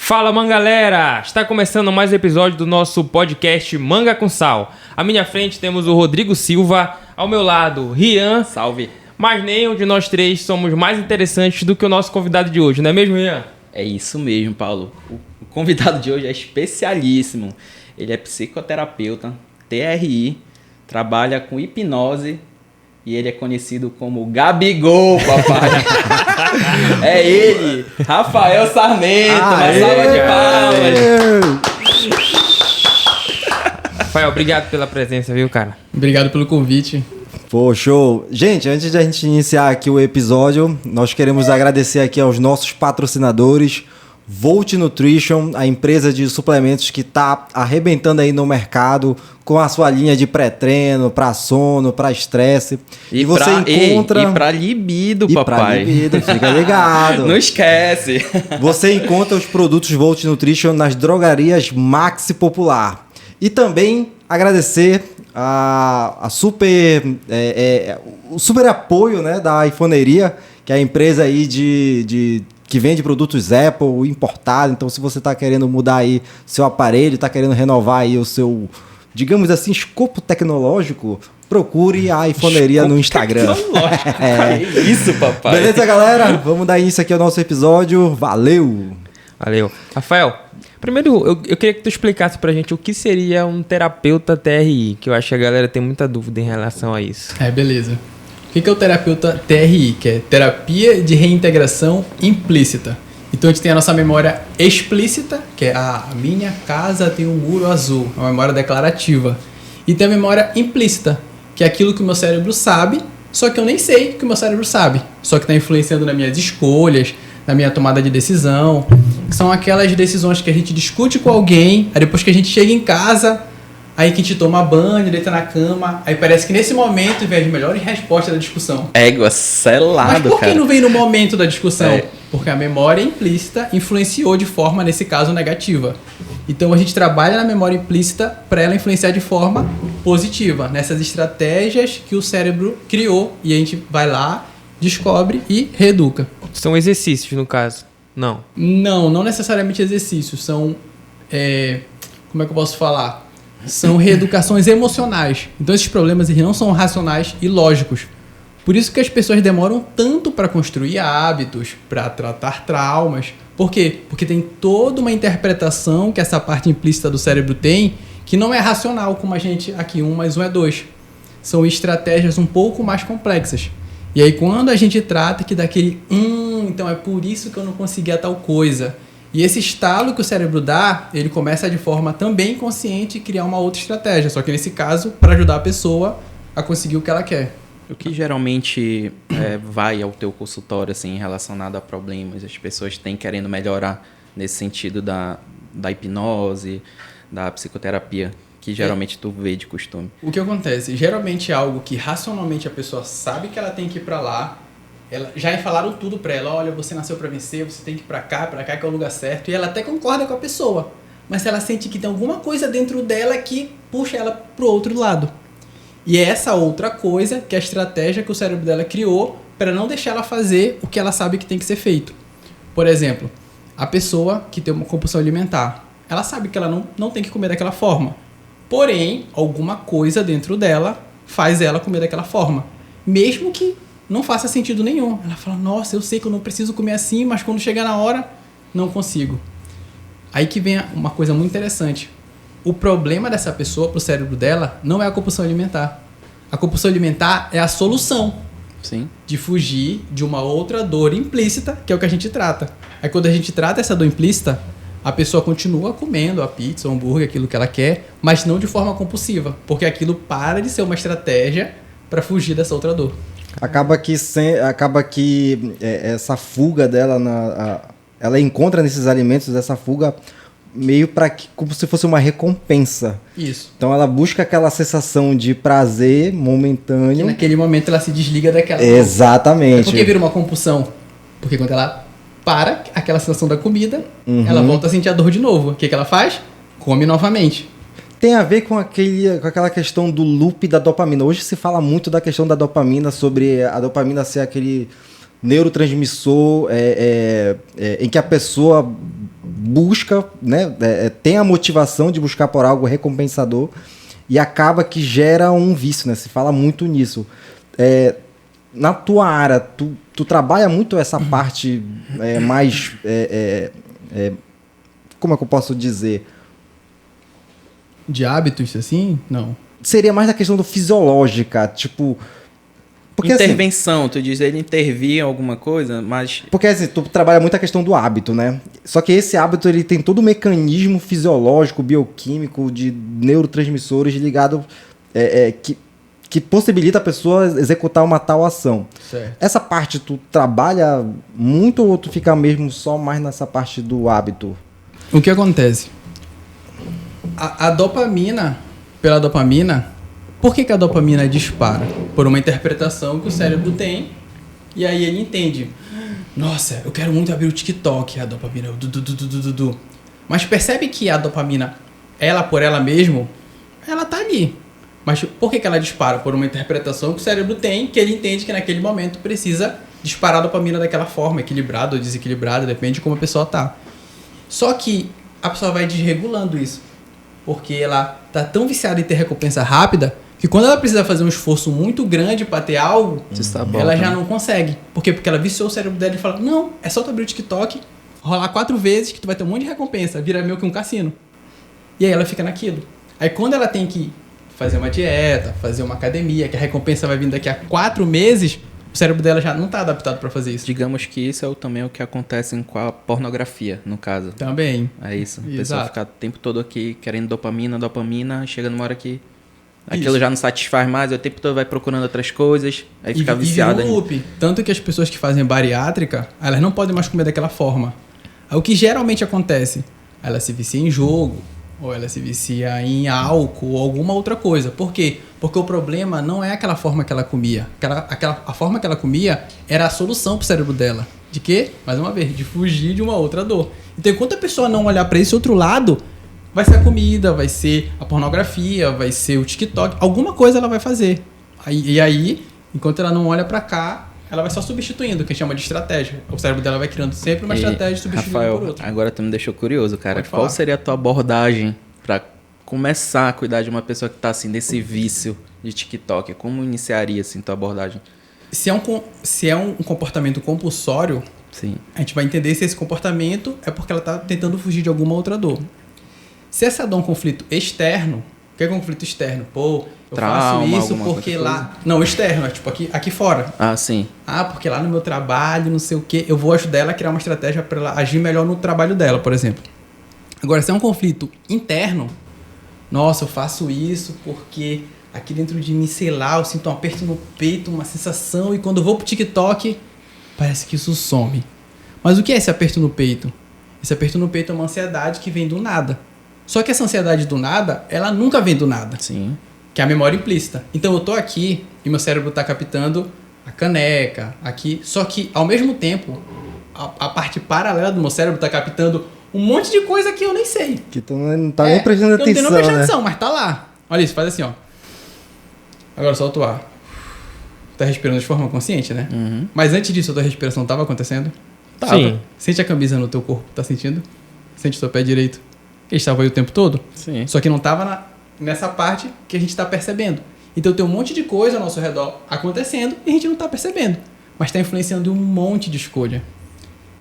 Fala, mangalera! Está começando mais um episódio do nosso podcast Manga com Sal. À minha frente temos o Rodrigo Silva, ao meu lado, Rian. Salve! Mas nenhum de nós três somos mais interessantes do que o nosso convidado de hoje, não é mesmo, Rian? É isso mesmo, Paulo. O convidado de hoje é especialíssimo. Ele é psicoterapeuta, TRI, trabalha com hipnose e ele é conhecido como Gabigol, papai. É ele, Rafael Sarmento. Uma salva de palmas. Rafael, obrigado pela presença, viu, cara? Obrigado pelo convite. Pô, show. Gente, antes de a gente iniciar aqui o episódio, nós queremos agradecer aqui aos nossos patrocinadores, Volt Nutrition, a empresa de suplementos que tá arrebentando aí no mercado com a sua linha de pré-treino, para sono, para estresse. E você encontra... E pra libido, papai. Pra libido, fica ligado. Não esquece. Você encontra os produtos Volt Nutrition nas drogarias Maxi Popular. E também agradecer o super apoio, né, da iPhoneria, que é a empresa aí que vende produtos Apple importado. Então, se você está querendo mudar aí seu aparelho, está querendo renovar aí o seu, digamos assim, escopo tecnológico, procure a iPhoneria no Instagram. É isso, papai. Beleza, galera? Vamos dar início aqui ao nosso episódio. Valeu! Valeu. Rafael, primeiro eu queria que tu explicasse pra gente o que seria um terapeuta TRI, que eu acho que a galera tem muita dúvida em relação a isso. Beleza. O que é o terapeuta TRI? Que é Terapia de Reintegração Implícita. Então a gente tem a nossa memória explícita, que é a minha casa tem um muro azul, é uma memória declarativa. E tem a memória implícita, que é aquilo que o meu cérebro sabe, só que eu nem sei que o meu cérebro sabe. Só que está influenciando nas minhas escolhas, na minha tomada de decisão. Que são aquelas decisões que a gente discute com alguém, aí depois que a gente chega em casa, aí que a gente toma banho, deita na cama, aí parece que nesse momento vem as melhores respostas da discussão. Égua, selado, Mas por que cara. não vem no momento da discussão? É. Porque a memória implícita influenciou de forma, nesse caso, negativa. Então a gente trabalha na memória implícita para ela influenciar de forma positiva, nessas estratégias que o cérebro criou, e a gente vai lá, descobre e reeduca. São exercícios, no caso? Não. Não necessariamente exercícios, são... como é que eu posso falar? São reeducações emocionais. Então esses problemas eles não são racionais e lógicos. Por isso que as pessoas demoram tanto para construir hábitos, para tratar traumas. Por quê? Porque tem toda uma interpretação que essa parte implícita do cérebro tem, que não é racional, como a gente aqui, 1 mais 1 é 2. São estratégias um pouco mais complexas. E aí quando a gente trata que daquele então é por isso que eu não conseguia tal coisa. E esse estalo que o cérebro dá, ele começa de forma também consciente criar uma outra estratégia. Só que nesse caso, para ajudar a pessoa a conseguir o que ela quer. O que geralmente vai ao teu consultório assim, relacionado a problemas, as pessoas têm querendo melhorar nesse sentido da hipnose, da psicoterapia, que geralmente tu vê de costume. O que acontece? Geralmente é algo que racionalmente a pessoa sabe que ela tem que ir para lá. Já falaram tudo pra ela, olha, você nasceu pra vencer, você tem que ir pra cá que é o lugar certo. E ela até concorda com a pessoa, mas ela sente que tem alguma coisa dentro dela que puxa ela pro outro lado. E é essa outra coisa que é a estratégia que o cérebro dela criou para não deixar ela fazer o que ela sabe que tem que ser feito. Por exemplo, a pessoa que tem uma compulsão alimentar, ela sabe que ela não tem que comer daquela forma. Porém, alguma coisa dentro dela faz ela comer daquela forma. Mesmo que não faça sentido nenhum. Ela fala, nossa, eu sei que eu não preciso comer assim, mas quando chegar na hora, não consigo. Aí que vem uma coisa muito interessante. O problema dessa pessoa, pro cérebro dela, não é a compulsão alimentar. A compulsão alimentar é a solução. Sim. De fugir de uma outra dor implícita, que é o que a gente trata. Aí quando a gente trata essa dor implícita, a pessoa continua comendo a pizza, o hambúrguer, aquilo que ela quer, mas não de forma compulsiva, porque aquilo para de ser uma estratégia para fugir dessa outra dor. Acaba que essa fuga dela, ela encontra nesses alimentos essa fuga meio como se fosse uma recompensa. Isso. Então ela busca aquela sensação de prazer momentâneo. E naquele momento ela se desliga daquela Exatamente. Por que vira uma compulsão? Porque quando ela para aquela sensação da comida, ela volta a sentir a dor de novo. O que ela faz? Come novamente. Tem a ver com aquela questão do loop da dopamina. Hoje se fala muito da questão da dopamina, sobre a dopamina ser aquele neurotransmissor em que a pessoa busca, né, tem a motivação de buscar por algo recompensador e acaba que gera um vício, né? Se fala muito nisso. Na tua área, tu trabalha muito essa parte mais... como é que eu posso dizer? De hábitos, assim? Não. Seria mais da questão do fisiológica, tipo... Porque, intervenção, tu diz ele intervir em alguma coisa, mas... Porque assim, tu trabalha muito a questão do hábito, né? Só que esse hábito, ele tem todo um mecanismo fisiológico, bioquímico, de neurotransmissores ligado que possibilita a pessoa executar uma tal ação. Certo. Essa parte tu trabalha muito ou tu fica mesmo só mais nessa parte do hábito? O que acontece? A dopamina, pela dopamina, por que a dopamina dispara? Por uma interpretação que o cérebro tem, e aí ele entende. Nossa, eu quero muito abrir o TikTok, a dopamina, Mas percebe que a dopamina, ela por ela mesma, ela tá ali. Mas por que ela dispara? Por uma interpretação que o cérebro tem, que ele entende que naquele momento precisa disparar a dopamina daquela forma, equilibrada ou desequilibrada, depende de como a pessoa tá. Só que a pessoa vai desregulando isso, porque ela tá tão viciada em ter recompensa rápida, que quando ela precisa fazer um esforço muito grande para ter algo, ela já não consegue. Por quê? Porque ela viciou o cérebro dela e fala, não, é só tu abrir o TikTok, rolar 4 vezes que tu vai ter um monte de recompensa, vira meio que um cassino. E aí ela fica naquilo. Aí quando ela tem que fazer uma dieta, fazer uma academia, que a recompensa vai vir daqui a 4 meses, o cérebro dela já não tá adaptado para fazer isso. Digamos que isso é também o que acontece com a pornografia, no caso. Também. É isso. A Exato. pessoa fica o tempo todo aqui querendo dopamina, chega numa hora que aquilo já não satisfaz mais, o tempo todo vai procurando outras coisas, aí fica viciada. E vira um loop. Tanto que as pessoas que fazem bariátrica, elas não podem mais comer daquela forma. Aí o que geralmente acontece? Ela se vicia em jogo, ou ela se vicia em álcool, ou alguma outra coisa. Por quê? Porque o problema não é aquela forma que ela comia. A forma que ela comia era a solução pro cérebro dela. De quê? Mais uma vez, de fugir de uma outra dor. Então, enquanto a pessoa não olhar para esse outro lado, vai ser a comida, vai ser a pornografia, vai ser o TikTok. Alguma coisa ela vai fazer. E aí, enquanto ela não olha para cá, ela vai só substituindo, que a gente chama de estratégia. O cérebro dela vai criando sempre uma estratégia substituindo Rafael, por outra. agora tu me deixou curioso, cara. Pode falar. Qual seria a tua abordagem para começar a cuidar de uma pessoa que tá assim, desse vício de TikTok? Como iniciaria assim tua abordagem? Se é um comportamento compulsório, Sim. a gente vai entender se esse comportamento é porque ela está tentando fugir de alguma outra dor. Se essa dor é um conflito externo, o que é conflito externo? Pô, eu Trauma, faço isso alguma porque outra lá... Não, externo, é tipo aqui fora. Ah, sim. Ah, porque lá no meu trabalho, não sei o quê, eu vou ajudar ela a criar uma estratégia para ela agir melhor no trabalho dela, por exemplo. Agora, se é um conflito interno, nossa, eu faço isso porque aqui dentro de mim, sei lá, eu sinto um aperto no peito, uma sensação, e quando eu vou pro TikTok, parece que isso some. Mas o que é esse aperto no peito? Esse aperto no peito é uma ansiedade que vem do nada. Só que essa ansiedade do nada, ela nunca vem do nada. Sim. Que é a memória implícita. Então eu tô aqui e meu cérebro tá captando a caneca, aqui. Só que, ao mesmo tempo, a parte paralela do meu cérebro tá captando um monte de coisa que eu nem sei. Que tu não tá nem prestando atenção, eu não tô prestando né? atenção, mas tá lá. Olha isso, faz assim, ó. Agora solta o ar. Tá respirando de forma consciente, né? Uhum. Mas antes disso, a tua respiração tava acontecendo? Sim. Sente a camisa no teu corpo, tá sentindo? Sente o teu pé direito. Ele estava aí o tempo todo? Sim. Só que não tava nessa parte que a gente tá percebendo. Então tem um monte de coisa ao nosso redor acontecendo e a gente não tá percebendo. Mas tá influenciando um monte de escolha.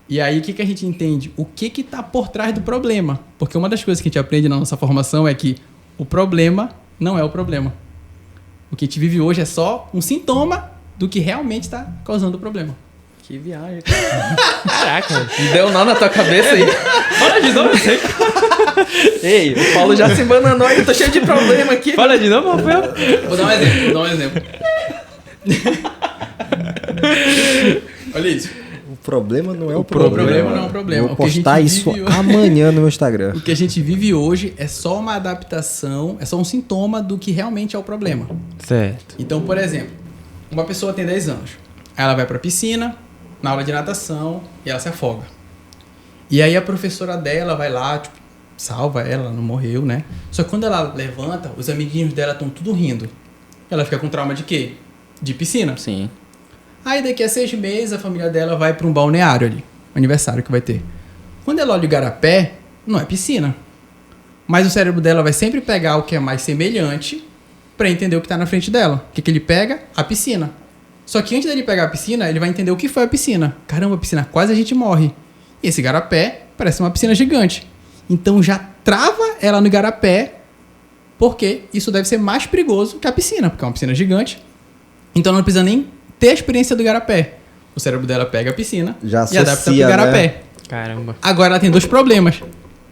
E aí, o que a gente entende? O que tá por trás do problema? Porque uma das coisas que a gente aprende na nossa formação é que o problema não é o problema. O que a gente vive hoje é só um sintoma do que realmente está causando o problema. Que viagem, cara. Caraca. Deu nó na tua cabeça aí. Fala de novo, sei. Ei, o Paulo já se embananou aí, tô cheio de problema aqui. Fala de novo, Rafael. Vou dar um exemplo. Olha isso. O problema não é o O problema. problema não é o problema. Vou O que a gente postar isso vive amanhã no meu Instagram. O que a gente vive hoje é só uma adaptação, é só um sintoma do que realmente é o problema. Certo. Então, por exemplo, uma pessoa tem 10 anos. Ela vai pra piscina, na aula de natação, e ela se afoga. E aí a professora dela vai lá, tipo, salva ela não morreu, né? Só que quando ela levanta, os amiguinhos dela estão tudo rindo. Ela fica com trauma de quê? De piscina. Sim. Aí daqui a 6 meses a família dela vai para um balneário ali, aniversário que vai ter. Quando ela olha o igarapé, não é piscina. Mas o cérebro dela vai sempre pegar o que é mais semelhante para entender o que está na frente dela. O que ele pega? A piscina. Só que antes dele pegar a piscina, ele vai entender o que foi a piscina. Caramba, a piscina, quase a gente morre. E esse igarapé parece uma piscina gigante. Então já trava ela no igarapé, porque isso deve ser mais perigoso que a piscina, porque é uma piscina gigante. Então ela não precisa nem ter a experiência do igarapé. O cérebro dela pega a piscina Já e adapta para o igarapé. né? Caramba. Agora ela tem 2 problemas.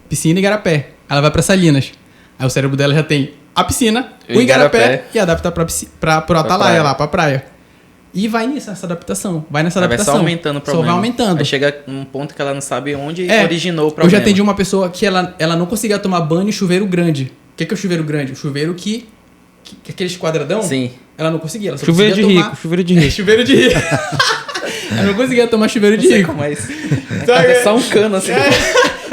Piscina e igarapé. Ela vai para Salinas. Aí o cérebro dela já tem a piscina, o igarapé e adapta para Atalaia lá, para praia. E vai nessa adaptação. Vai nessa Aí adaptação. vai só aumentando o problema. Só vai aumentando. Aí chega um ponto que ela não sabe onde É, originou o Eu problema. já atendi uma pessoa que ela não conseguia tomar banho em chuveiro grande. O que é o chuveiro grande? O chuveiro que aqueles quadradão? Sim. Ela não conseguia. Ela só Chuveiro de conseguia rico, chuveiro de rico. chuveiro de rico. Ela não conseguia tomar chuveiro de Não sei rico. como é isso. É só um cano assim.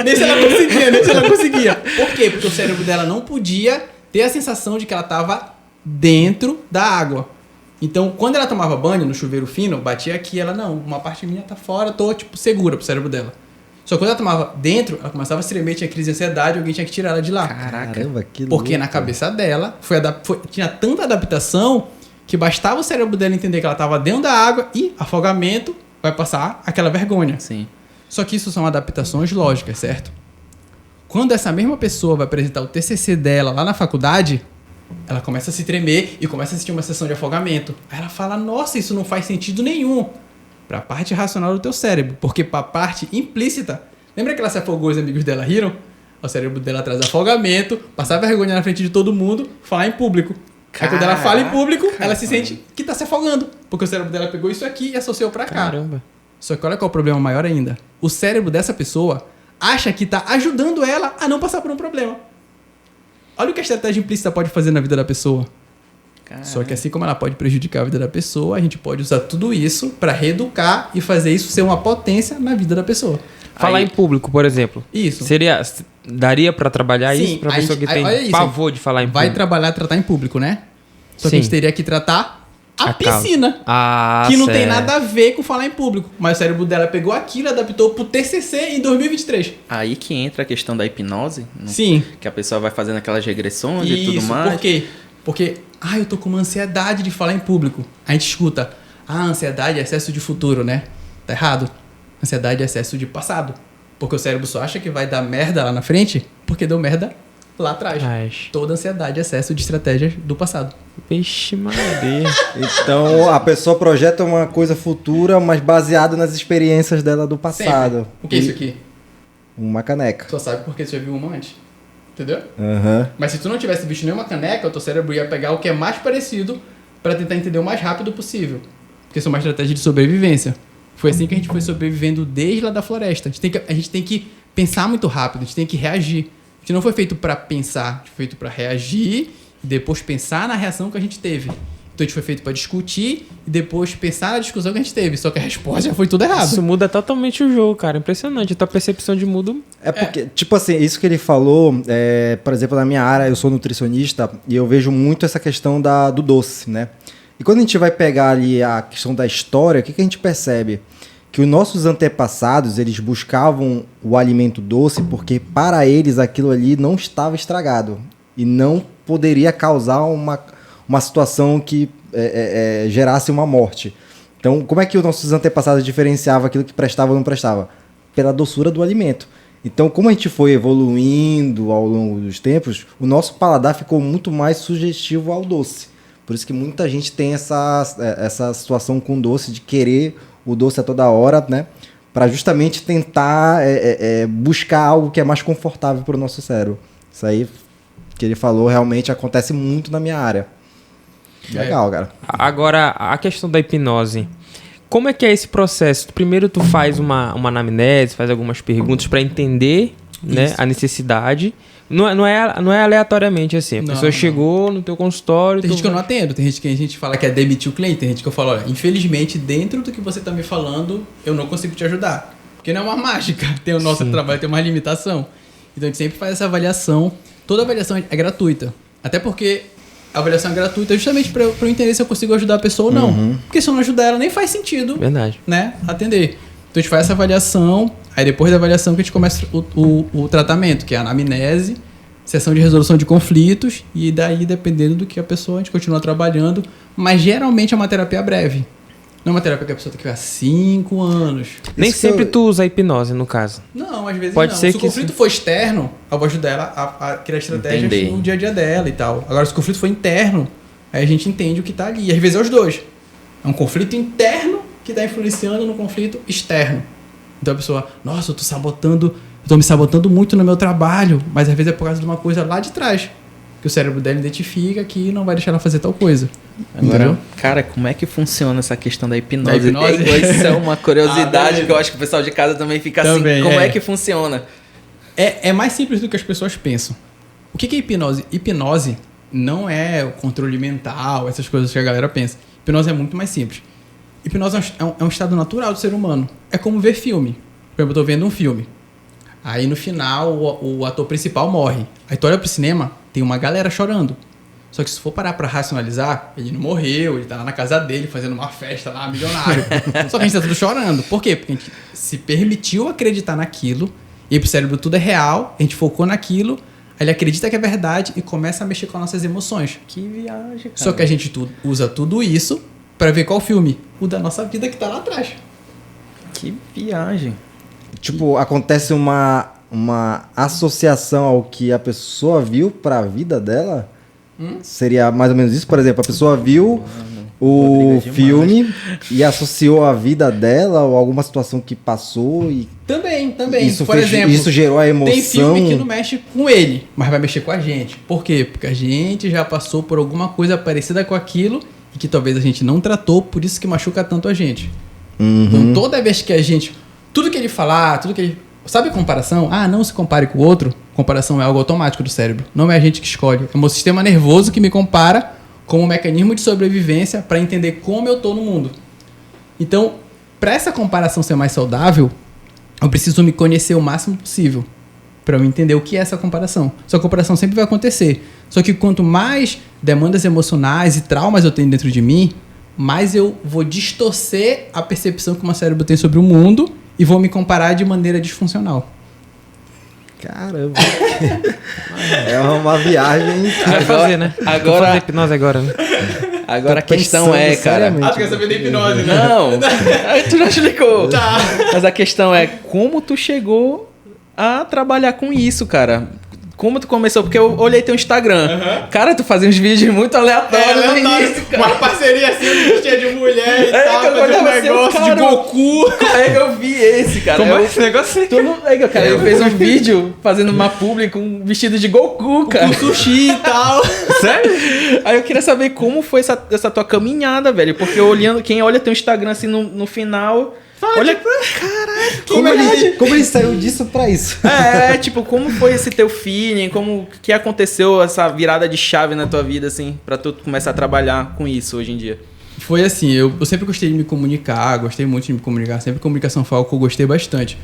Nesse ela conseguia. Por quê? Porque o cérebro dela não podia ter a sensação de que ela estava dentro da água. Então, quando ela tomava banho no chuveiro fino, batia aqui, ela, não, uma parte minha tá fora, tô, tipo, segura pro cérebro dela. Só que quando ela tomava dentro, ela começava a se tremer, tinha crise de ansiedade, alguém tinha que tirar ela de lá. Caramba, que Porque louco. na cabeça dela, tinha tanta adaptação que bastava o cérebro dela entender que ela estava dentro da água e afogamento vai passar aquela vergonha. Sim. Só que isso são adaptações lógicas, certo? Quando essa mesma pessoa vai apresentar o TCC dela lá na faculdade, ela começa a se tremer e começa a sentir uma sessão de afogamento. Aí ela fala, nossa, isso não faz sentido nenhum para a parte racional do teu cérebro, porque para a parte implícita, lembra que ela se afogou e os amigos dela riram? O cérebro dela traz afogamento, passar vergonha na frente de todo mundo, falar em público. Aí quando ela fala em público, ela se sente que tá se afogando, porque o cérebro dela pegou isso aqui e associou para cá. Caramba. Só que olha qual é o problema maior ainda. O cérebro dessa pessoa acha que tá ajudando ela a não passar por um problema. Olha o que a estratégia implícita pode fazer na vida da pessoa. Caramba. Só que assim como ela pode prejudicar a vida da pessoa, a gente pode usar tudo isso para reeducar e fazer isso ser uma potência na vida da pessoa. Falar Aí- em público, por exemplo. Isso. Daria pra trabalhar Sim, isso pra a pessoa gente- que tem olha isso, pavor de falar em Vai público? tratar em público, né? Só que a Sim. gente teria que tratar a causa. piscina. Ah, Que não tem certo. nada a ver com falar em público. Mas o cérebro dela pegou aquilo e adaptou pro TCC em 2023. Aí que entra a questão da hipnose. Sim. Que a pessoa vai fazendo aquelas regressões e tudo Isso, mais. por quê? Porque, eu tô com uma ansiedade de falar em público. A gente escuta, ansiedade é excesso de futuro, né? Tá errado. Ansiedade é excesso de passado. Porque o cérebro só acha que vai dar merda lá na frente, porque deu merda lá atrás. Mas, Toda ansiedade é excesso de estratégias do passado. vixe Maria. Então a pessoa projeta uma coisa futura, mas baseado nas experiências dela do passado. Sempre. O que é isso aqui? Uma caneca. Só sabe porque você já viu uma antes. Entendeu? Aham. Mas se tu não tivesse visto nenhuma caneca, o teu cérebro ia pegar o que é mais parecido para tentar entender o mais rápido possível. Porque isso é uma estratégia de sobrevivência. Foi assim que a gente foi sobrevivendo desde lá da floresta. A gente tem que pensar muito rápido, a gente tem que reagir. A gente não foi feito para pensar, a gente foi feito para reagir e depois pensar na reação que a gente teve. Então a gente foi feito para discutir e depois pensar na discussão que a gente teve. Só que a resposta já foi tudo errado. Isso muda totalmente o jogo, cara. Impressionante. A tua percepção de mundo. É porque, tipo assim, isso que ele falou, por exemplo, na minha área, eu sou nutricionista e eu vejo muito essa questão do doce, né? E quando a gente vai pegar ali a questão da história, o que a gente percebe? Que os nossos antepassados, eles buscavam o alimento doce porque para eles aquilo ali não estava estragado e não poderia causar uma situação que gerasse uma morte. Então, como é que os nossos antepassados diferenciavam aquilo que prestava ou não prestava? Pela doçura do alimento. Então, como a gente foi evoluindo ao longo dos tempos, o nosso paladar ficou muito mais sugestivo ao doce. Por isso que muita gente tem essa situação com doce, de querer o doce a toda hora, né? Para justamente tentar buscar algo que é mais confortável para o nosso cérebro. Isso aí que ele falou realmente acontece muito na minha área. Legal, cara. Agora, a questão da hipnose. Como é que é esse processo? Primeiro tu faz uma anamnese, faz algumas perguntas para entender, né, Isso. a necessidade. Não é aleatoriamente assim. A Não, pessoa não. chegou no teu consultório... Tem gente que eu não atendo, tem gente que a gente fala que é demitir o cliente, tem gente que eu falo, olha, infelizmente, dentro do que você tá me falando, eu não consigo te ajudar. Porque não é uma mágica, tem o nosso trabalho, tem uma limitação. Então a gente sempre faz essa avaliação, toda avaliação é gratuita. Até porque a avaliação é gratuita justamente para eu entender se eu consigo ajudar a pessoa ou não. Porque se eu não ajudar ela, nem faz sentido, Verdade. né, atender. Então a gente faz essa avaliação, Aí depois da avaliação que a gente começa o tratamento, que é a anamnese, sessão de resolução de conflitos, e daí, dependendo do que a pessoa, a gente continua trabalhando, mas geralmente é uma terapia breve. Não é uma terapia que a pessoa tem que ficar 5 anos. Nem sempre tu usa a hipnose, no caso. Não, às vezes Pode não. ser Se o que conflito for externo, eu vou ajudar ela a criar estratégias Entender. no dia a dia dela e tal. Agora, se o conflito for interno, aí a gente entende o que tá ali. E às vezes é os dois. É um conflito interno que tá influenciando no conflito externo. Então a pessoa, nossa, eu tô me sabotando muito no meu trabalho, mas às vezes é por causa de uma coisa lá de trás. Que o cérebro dela identifica que não vai deixar ela fazer tal coisa. Agora, Entendeu? cara, como é que funciona essa questão da hipnose? Da hipnose? Isso é uma curiosidade Ah, que eu acho que o pessoal de casa também fica Também, assim. Como é. é que funciona? É mais simples do que as pessoas pensam. O que é hipnose? Hipnose não é o controle mental, essas coisas que a galera pensa. Hipnose é muito mais simples. Hipnose é um estado natural do ser humano. É como ver filme. Por exemplo, eu tô vendo um filme. Aí no final o ator principal morre. Aí tu olha pro cinema, tem uma galera chorando. Só que se for parar pra racionalizar, ele não morreu, ele tá lá na casa dele fazendo uma festa lá, milionário. Só que a gente tá tudo chorando. Por quê? Porque a gente se permitiu acreditar naquilo, e aí pro cérebro tudo é real, a gente focou naquilo, aí ele acredita que é verdade e começa a mexer com as nossas emoções. Que viagem, cara. Só que a gente usa tudo isso pra ver qual filme? O da nossa vida que tá lá atrás. Que viagem. Tipo, acontece uma associação ao que a pessoa viu pra vida dela? Seria mais ou menos isso? Por exemplo, a pessoa viu o Rodrigo é filme e associou a vida dela ou alguma situação que passou e Também. isso, Por exemplo, isso gerou a emoção. tem filme que não mexe com ele, mas vai mexer com a gente. Por quê? Porque a gente já passou por alguma coisa parecida com aquilo e que talvez a gente não tratou, por isso que machuca tanto a gente. Então, toda vez que a gente... Tudo que ele falar, tudo que ele... Sabe a comparação? Ah, não se compare com o outro. Comparação é algo automático do cérebro. Não é a gente que escolhe. É o meu sistema nervoso que me compara como um mecanismo de sobrevivência para entender como eu tô no mundo. Então, para essa comparação ser mais saudável, eu preciso me conhecer o máximo possível para eu entender o que é essa comparação. Essa comparação sempre vai acontecer. Só que quanto mais demandas emocionais e traumas eu tenho dentro de mim, mais eu vou distorcer a percepção que o meu cérebro tem sobre o mundo e vou me comparar de maneira disfuncional. Caramba. É uma viagem. Vai fazer, né? Vou agora- fazer hipnose agora, né? Agora a Tô questão pensando é, cara... seriamente. Ah, tu quer saber da hipnose, né? Não, tu já explicou. Tá. Mas a questão é como tu chegou a trabalhar com isso, cara. Como tu começou? Porque eu olhei teu Instagram. Cara, tu fazia uns vídeos muito aleatórios no início, cara. Uma parceria assim, vestia de mulher e É, tal, que eu fazia um olhava assim, negócio cara, de Goku. Como é que eu vi esse, cara? Como é esse negócio aí? Tu não... Aí, cara, eu fiz um vídeo fazendo uma publi com um vestido de Goku, cara. Com sushi e tal. Sério? Aí eu queria saber como foi essa tua caminhada, velho. Porque olhando, quem olha teu Instagram assim no final... Olha, caralho, Como ele saiu disso pra isso? tipo, como foi esse teu feeling? Como que aconteceu essa virada de chave na tua vida, assim, pra tu começar a trabalhar com isso hoje em dia? Foi assim, eu sempre gostei de me comunicar, gostei muito de me comunicar, sempre comunicação foi algo que eu gostei bastante.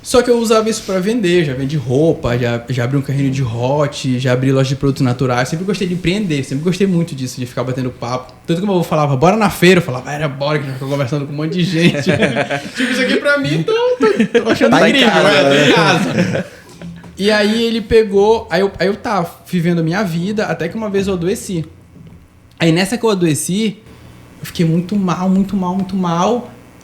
Só que eu usava isso pra vender, já vendi roupa, já abri um carrinho de hot, já abri loja de produtos naturais, sempre gostei de empreender, sempre gostei muito disso, de ficar batendo papo. Tanto que eu falava, bora na feira, eu falava, era bora, que já tô conversando com um monte de gente. Tipo, isso aqui pra mim, tô achando Tá em incrível, casa, né? Tô né? em casa. E aí ele pegou, aí eu tava vivendo a minha vida, até que uma vez eu adoeci. Aí nessa que eu adoeci, eu fiquei muito mal,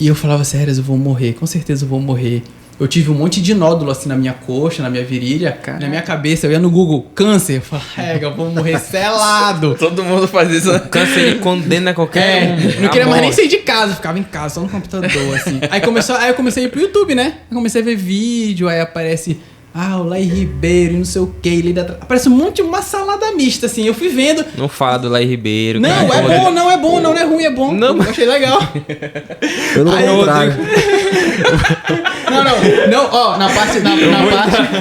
e eu falava, sério, eu vou morrer, com certeza eu vou morrer. Eu tive um monte de nódulo assim na minha coxa, na minha virilha, na minha cabeça. Eu ia no Google, câncer. Eu falava, eu vou morrer selado. Todo mundo faz isso. Câncer ele condena qualquer um. Não queria à mais nem morte. sair de casa, eu ficava em casa, só no computador, assim. Aí eu comecei a ir pro YouTube, né? Eu comecei a ver vídeo, aí aparece, o Laí Ribeiro e não sei o que. Aparece um monte de uma salada mista, assim. Eu fui vendo. Não fala do Laí Ribeiro. Não, cara. é bom, não é ruim, é bom. Não. Eu achei legal. Pelo Aí, contrário. Não, ó, na parte,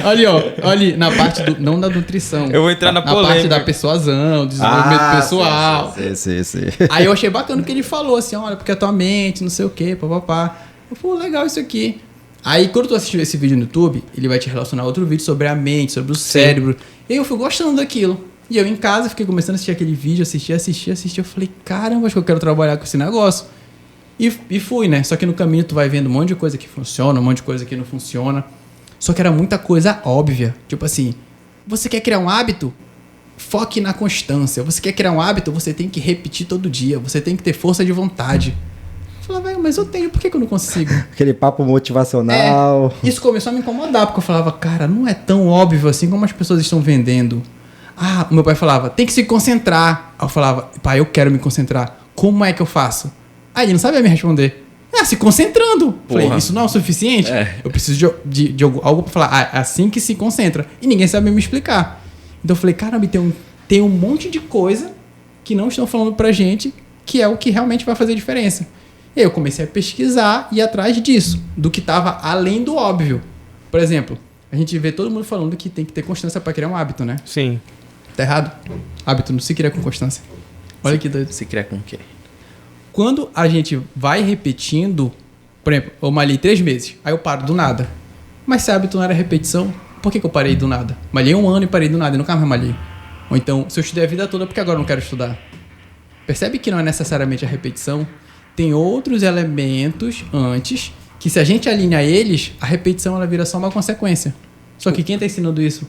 olha, ó, olha, na parte do, não da nutrição. Eu vou entrar na polêmica. parte da persuasão, do desenvolvimento pessoal. Sim. Aí eu achei bacana o que ele falou, assim, olha, porque a tua mente, não sei o que, papapá. Eu falei, legal isso aqui. Aí quando tu assistiu esse vídeo no YouTube, ele vai te relacionar a outro vídeo sobre a mente, sobre o cérebro. E aí eu fui gostando daquilo. E eu em casa fiquei começando a assistir aquele vídeo, assistir. Eu falei, caramba, acho que eu quero trabalhar com esse negócio. E fui, né? Só que no caminho tu vai vendo um monte de coisa que funciona, um monte de coisa que não funciona. Só que era muita coisa óbvia. Tipo assim, você quer criar um hábito? Foque na constância. Você quer criar um hábito? Você tem que repetir todo dia. Você tem que ter força de vontade. Eu falava, velho, mas eu tenho, por que eu não consigo? Aquele papo motivacional. Isso começou a me incomodar, porque eu falava, cara, não é tão óbvio assim como as pessoas estão vendendo. Ah, o meu pai falava, tem que se concentrar. Aí eu falava, pai, eu quero me concentrar. Como é que eu faço? Aí ele não sabia me responder. Se concentrando. Falei, isso não é o suficiente? Eu preciso de algo pra falar, é assim que se concentra. E ninguém sabe me explicar. Então eu falei, caramba, tem um monte de coisa que não estão falando pra gente que é o que realmente vai fazer diferença. E aí eu comecei a pesquisar e ir atrás disso, do que estava além do óbvio. Por exemplo, a gente vê todo mundo falando que tem que ter constância para criar um hábito, né? Sim. Tá errado? Hábito não se cria com constância. Olha que doido. Se cria com o quê? Quando a gente vai repetindo, por exemplo, eu malhei 3 meses, aí eu paro do nada. Mas se hábito não era repetição, por que eu parei do nada? Malhei 1 ano e parei do nada e nunca mais malhei. Ou então, se eu estudei a vida toda, por que agora eu não quero estudar? Percebe que não é necessariamente a repetição? Tem outros elementos antes que, se a gente alinha eles, a repetição ela vira só uma consequência. Só que quem está ensinando isso?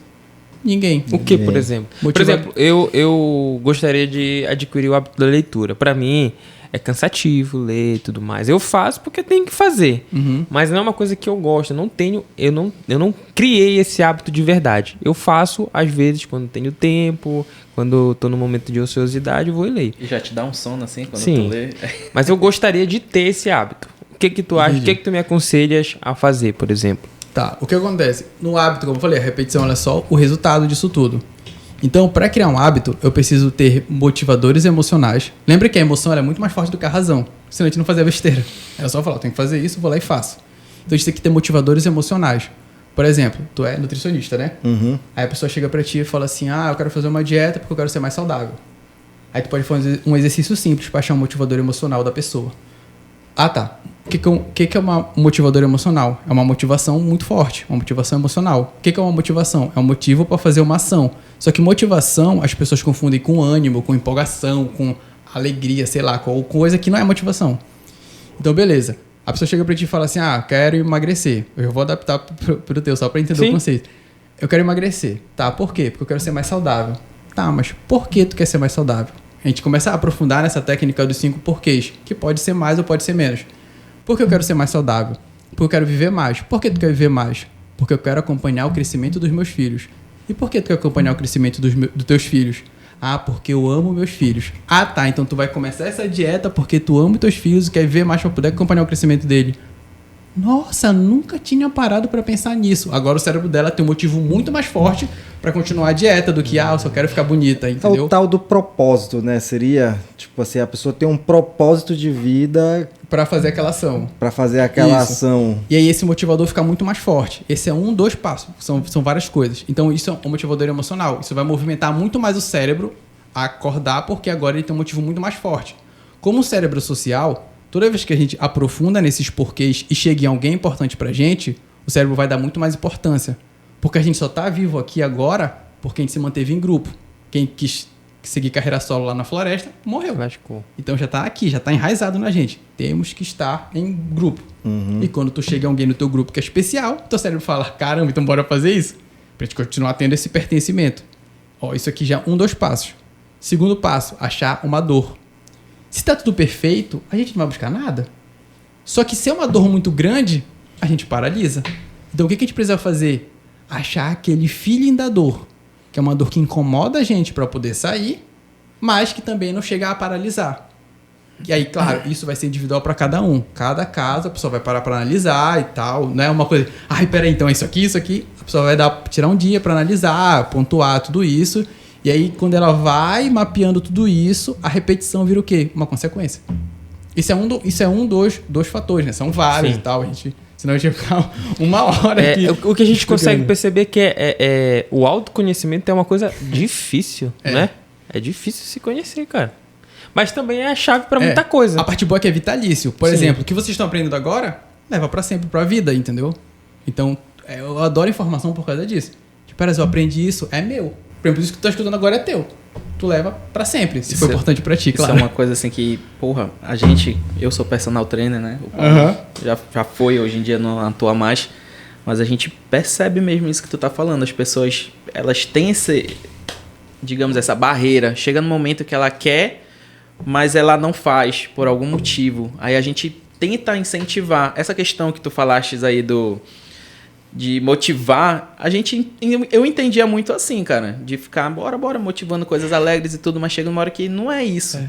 Ninguém. O que, por exemplo? Por exemplo, eu gostaria de adquirir o hábito da leitura. Para mim, é cansativo ler e tudo mais. Eu faço porque tenho que fazer. Mas não é uma coisa que eu gosto. Eu não criei esse hábito de verdade. Eu faço, às vezes, quando tenho tempo, quando estou no momento de ociosidade, eu vou e leio. E já te dá um sono assim quando Sim, tu lê? mas eu gostaria de ter esse hábito. O que tu acha? O que tu me aconselhas a fazer, por exemplo? Tá, o que acontece? No hábito, como eu falei, a repetição ela é só o resultado disso tudo. Então, para criar um hábito, eu preciso ter motivadores emocionais. Lembra que a emoção ela é muito mais forte do que a razão. Senão a gente não fazia besteira. Era só falar, tenho que fazer isso, vou lá e faço. Então a gente tem que ter motivadores emocionais. Por exemplo, tu é nutricionista, né? Aí a pessoa chega pra ti e fala assim, eu quero fazer uma dieta porque eu quero ser mais saudável. Aí tu pode fazer um exercício simples para achar um motivador emocional da pessoa. Tá. O que é uma motivadora emocional? É uma motivação muito forte, uma motivação emocional. O que é uma motivação? É um motivo para fazer uma ação. Só que motivação, as pessoas confundem com ânimo, com empolgação, com alegria, sei lá, com coisa que não é motivação. Então, beleza. A pessoa chega pra ti e fala assim, quero emagrecer. Eu vou adaptar pro teu, só pra entender o conceito. Eu quero emagrecer. Tá, por quê? Porque eu quero ser mais saudável. Tá, mas por que tu quer ser mais saudável? A gente começa a aprofundar nessa técnica dos 5 porquês, que pode ser mais ou pode ser menos. Por que eu quero ser mais saudável? Porque eu quero viver mais. Por que tu quer viver mais? Porque eu quero acompanhar o crescimento dos meus filhos. E por que tu quer acompanhar o crescimento dos teus filhos? Porque eu amo meus filhos. Tá, então tu vai começar essa dieta porque tu ama os teus filhos e quer viver mais para poder acompanhar o crescimento dele. Nossa, nunca tinha parado para pensar nisso. Agora o cérebro dela tem um motivo muito mais forte para continuar a dieta do que, eu só quero ficar bonita, entendeu? É o tal do propósito, né? Seria, tipo assim, a pessoa tem um propósito de vida para fazer aquela ação. Para fazer aquela ação. E aí esse motivador fica muito mais forte. Esse é 2 passos. São várias coisas. Então isso é um motivador emocional. Isso vai movimentar muito mais o cérebro a acordar, porque agora ele tem um motivo muito mais forte. Como o cérebro social, toda vez que a gente aprofunda nesses porquês e chega em alguém importante pra gente, o cérebro vai dar muito mais importância. Porque a gente só tá vivo aqui agora porque a gente se manteve em grupo. Quem quis seguir carreira solo lá na floresta, morreu. Então já tá aqui, já tá enraizado na gente. Temos que estar em grupo. E quando tu chega alguém no teu grupo que é especial, teu cérebro fala, caramba, então bora fazer isso. Pra gente continuar tendo esse pertencimento. Isso aqui já é 2 passos. Segundo passo, achar uma dor. Se tá tudo perfeito, a gente não vai buscar nada. Só que se é uma dor muito grande, a gente paralisa. Então o que a gente precisa fazer? Achar aquele feeling da dor, que é uma dor que incomoda a gente para poder sair, mas que também não chega a paralisar. E aí, claro, isso vai ser individual para cada um. Cada caso a pessoa vai parar para analisar e tal. Não é uma coisa, peraí, então é isso aqui. A pessoa vai tirar um dia para analisar, pontuar tudo isso. E aí, quando ela vai mapeando tudo isso, a repetição vira o quê? Uma consequência. Isso é dois fatores, né? São vários. Sim. E tal. Senão a gente vai ficar 1 hora aqui. O que a gente consegue perceber que o autoconhecimento é uma coisa difícil, né? É difícil se conhecer, cara. Mas também é a chave para muita coisa. A parte boa é que é vitalício. Por exemplo, o que vocês estão aprendendo agora, leva para sempre, para a vida, entendeu? Então, eu adoro informação por causa disso. Tipo, eu aprendi isso, é meu. Por exemplo, isso que tu tá escutando agora é teu. Tu leva pra sempre, se for importante pra ti, claro. Isso é uma coisa assim que, porra, eu sou personal trainer, né? Já foi, hoje em dia não atua mais. Mas a gente percebe mesmo isso que tu tá falando. As pessoas, elas têm digamos, essa barreira. Chega no momento que ela quer, mas ela não faz por algum motivo. Aí a gente tenta incentivar. Essa questão que tu falaste aí de motivar, eu entendia muito assim, cara, de ficar bora, motivando coisas alegres e tudo, mas chega uma hora que não é isso.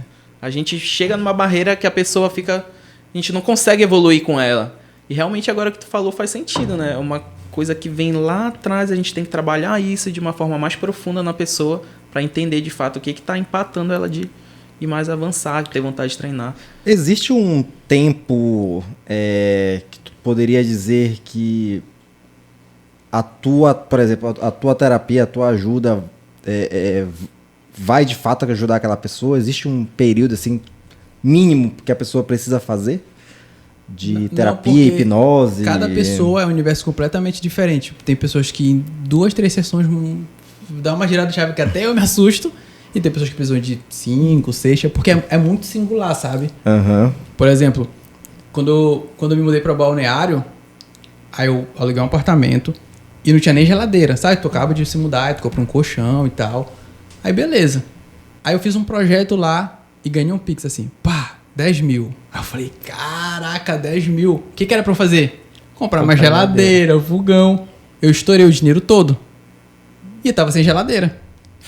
A gente chega numa barreira que a pessoa fica, a gente não consegue evoluir com ela. E realmente agora que tu falou faz sentido, né? É uma coisa que vem lá atrás, a gente tem que trabalhar isso de uma forma mais profunda na pessoa para entender de fato o que tá empatando ela de ir mais avançar, de ter vontade de treinar. Existe um tempo que tu poderia dizer que por exemplo, a tua terapia, a tua ajuda vai de fato ajudar aquela pessoa? Existe um período assim mínimo que a pessoa precisa fazer de terapia, hipnose? Cada pessoa é um universo completamente diferente. Tem pessoas que em 2, 3 sessões dá uma girada de chave que até eu me assusto, e tem pessoas que precisam de 5, 6, porque é muito singular, sabe? Por exemplo, quando eu me mudei para o Balneário, aí eu aluguei um apartamento e não tinha nem geladeira, sabe? Tu acaba de se mudar, tu compra um colchão e tal. Aí beleza. Aí eu fiz um projeto lá e ganhei um Pix assim, 10 mil. Aí eu falei, caraca, 10 mil. O que era pra eu fazer? Comprar uma geladeira, um fogão. Eu estourei o dinheiro todo. E eu tava sem geladeira.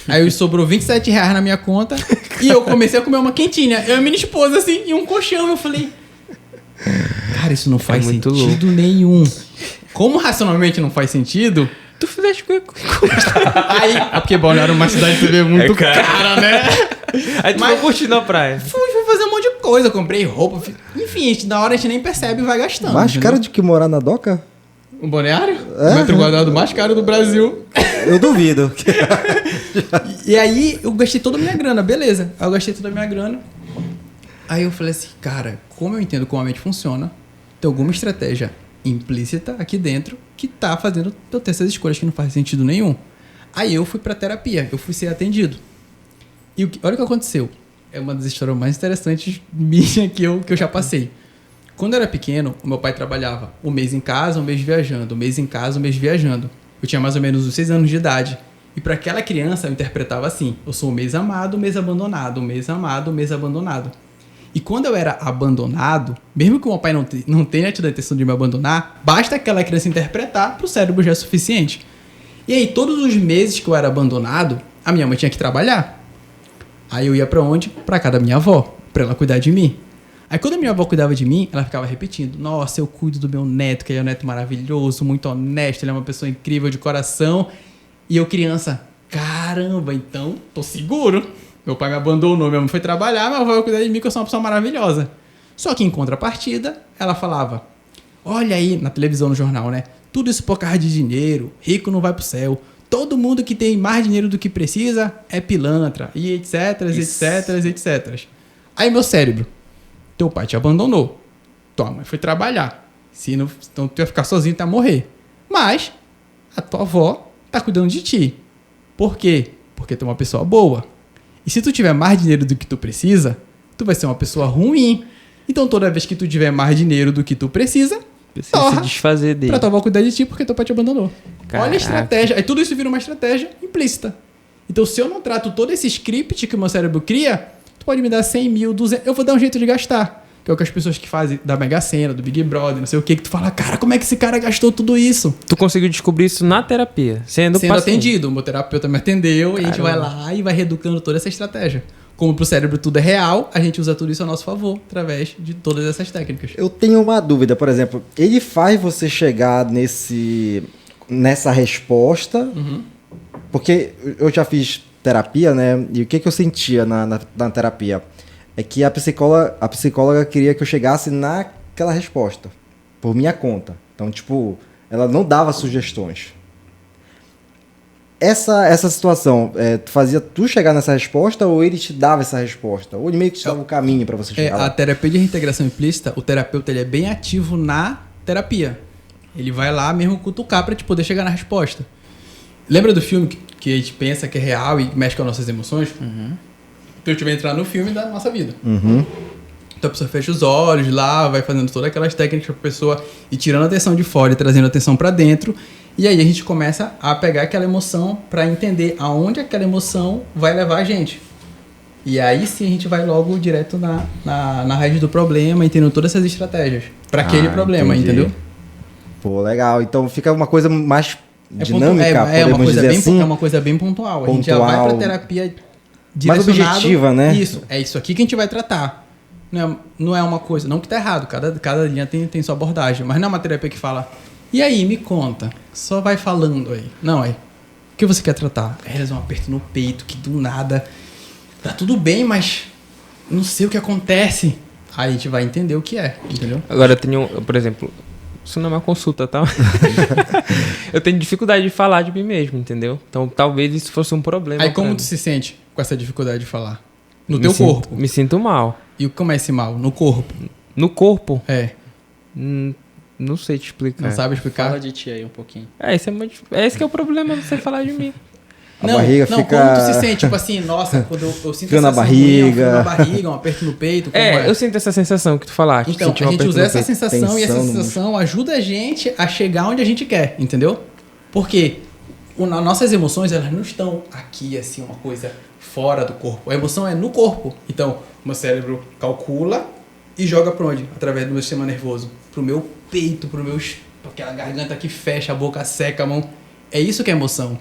Aí sobrou R$27 na minha conta e eu comecei a comer uma quentinha. Eu e minha esposa assim, e um colchão. Eu falei, cara, isso não faz sentido nenhum. Como racionalmente não faz sentido, tu fizeste com aí, porque Balneário é uma cidade que vê muito cara, né? Aí tu foi curtindo a praia. Fui fazer um monte de coisa, comprei roupa, enfim, na hora a gente nem percebe e vai gastando. Mais caro do que morar na Doca? Um Balneário? O metro quadrado mais caro do Brasil. Eu duvido. E aí eu gastei toda a minha grana, beleza. Aí eu gastei toda a minha grana. Aí eu falei assim, cara, como eu entendo como a mente funciona, tem alguma estratégia implícita aqui dentro que tá fazendo eu ter essas escolhas que não fazem sentido nenhum. Aí eu fui pra terapia, eu fui ser atendido. E olha o que aconteceu. É uma das histórias mais interessantes minha que eu já passei. Quando eu era pequeno, o meu pai trabalhava um mês em casa, um mês viajando, um mês em casa, um mês viajando. Eu tinha mais ou menos uns 6 anos de idade. E para aquela criança eu interpretava assim, eu sou um mês amado, um mês abandonado, um mês amado, um mês abandonado. E quando eu era abandonado, mesmo que o meu pai não tenha tido a intenção de me abandonar, basta aquela criança interpretar para o cérebro já é suficiente. E aí, todos os meses que eu era abandonado, a minha mãe tinha que trabalhar. Aí eu ia para onde? Para casa da minha avó, para ela cuidar de mim. Aí quando a minha avó cuidava de mim, ela ficava repetindo, nossa, eu cuido do meu neto, que ele é um neto maravilhoso, muito honesto, ele é uma pessoa incrível de coração. E eu criança, caramba, então tô seguro. Meu pai me abandonou, minha mãe foi trabalhar, minha avó vai cuidar de mim, que eu sou uma pessoa maravilhosa. Só que em contrapartida, ela falava, olha aí, na televisão, no jornal, né? Tudo isso por causa de dinheiro, rico não vai pro céu. Todo mundo que tem mais dinheiro do que precisa é pilantra, e etc, etc. Aí meu cérebro, teu pai te abandonou, tua mãe foi trabalhar, então tu ia ficar sozinho até morrer. Mas a tua avó tá cuidando de ti. Por quê? Porque tu é uma pessoa boa. E se tu tiver mais dinheiro do que tu precisa, tu vai ser uma pessoa ruim. Então toda vez que tu tiver mais dinheiro do que tu precisa se desfazer dele. Pra tua avó cuidar de ti porque teu pai te abandonou. Caraca. Olha a estratégia. Aí tudo isso vira uma estratégia implícita. Então se eu não trato todo esse script que o meu cérebro cria, tu pode me dar 100 mil, 200... Eu vou dar um jeito de gastar. Que é o que as pessoas que fazem da Mega Sena, do Big Brother, não sei o que tu fala, cara, como é que esse cara gastou tudo isso? Tu conseguiu descobrir isso na terapia, sendo atendido. O meu terapeuta me atendeu. Caramba. E a gente vai lá e vai reeducando toda essa estratégia. Como pro cérebro tudo é real, a gente usa tudo isso a nosso favor, através de todas essas técnicas. Eu tenho uma dúvida, por exemplo, ele faz você chegar nessa resposta, porque eu já fiz terapia, né? E o que eu sentia na terapia? É que a psicóloga queria que eu chegasse naquela resposta, por minha conta. Então, tipo, ela não dava sugestões. Essa situação, fazia tu chegar nessa resposta ou ele te dava essa resposta? Ou ele meio que te dava o caminho para você chegar lá? A terapia de reintegração implícita, o terapeuta ele é bem ativo na terapia. Ele vai lá mesmo cutucar para te poder chegar na resposta. Lembra do filme que a gente pensa que é real e mexe com as nossas emoções? Uhum. Então a gente vai entrar no filme da nossa vida. Uhum. Então a pessoa fecha os olhos lá, vai fazendo todas aquelas técnicas pra pessoa ir tirando a atenção de fora e trazendo a atenção pra dentro. E aí a gente começa a pegar aquela emoção pra entender aonde aquela emoção vai levar a gente. E aí sim a gente vai logo direto na raiz do problema, entendendo todas essas estratégias pra aquele problema, entendi. entendeu? Pô, legal. Então fica uma coisa mais dinâmica, é podemos uma coisa dizer bem, assim. é uma coisa bem pontual. A gente já vai pra terapia mais objetiva, né? Isso, é isso aqui que a gente vai tratar. Não é uma coisa, não que tá errado, cada linha tem sua abordagem, mas não é uma terapia que fala, e aí, me conta, só vai falando aí. Não, o que você quer tratar? É um aperto no peito, que do nada, tá tudo bem, mas não sei o que acontece. Aí a gente vai entender o que é, entendeu? Agora eu tenho, por exemplo, isso não é uma consulta, tá? Eu tenho dificuldade de falar de mim mesmo, entendeu? Então talvez isso fosse um problema. Aí como mim. tu se sente com essa dificuldade de falar? No teu corpo. Me sinto mal. E como é esse mal? No corpo. No corpo? É. Não sei te explicar. Não sabe explicar? Fala de ti aí um pouquinho. Esse que é o problema, você falar de mim. A barriga não, fica... como tu se sente? Tipo assim, nossa, quando eu sinto Frio na essa barriga. frio na barriga, um aperto no peito, como é? Eu sinto essa sensação que tu falaste. Então, sentir um a gente aperto usa no essa peito. sensação e essa Tensão no sensação ajuda a gente a chegar onde a gente quer, entendeu? Porque nossas emoções, elas não estão aqui, assim, uma coisa fora do corpo. A emoção é no corpo. Então, o meu cérebro calcula e joga pra onde? Através do meu sistema nervoso. Pro meu peito, pra aquela garganta que fecha, a boca seca, a mão. É isso que é emoção.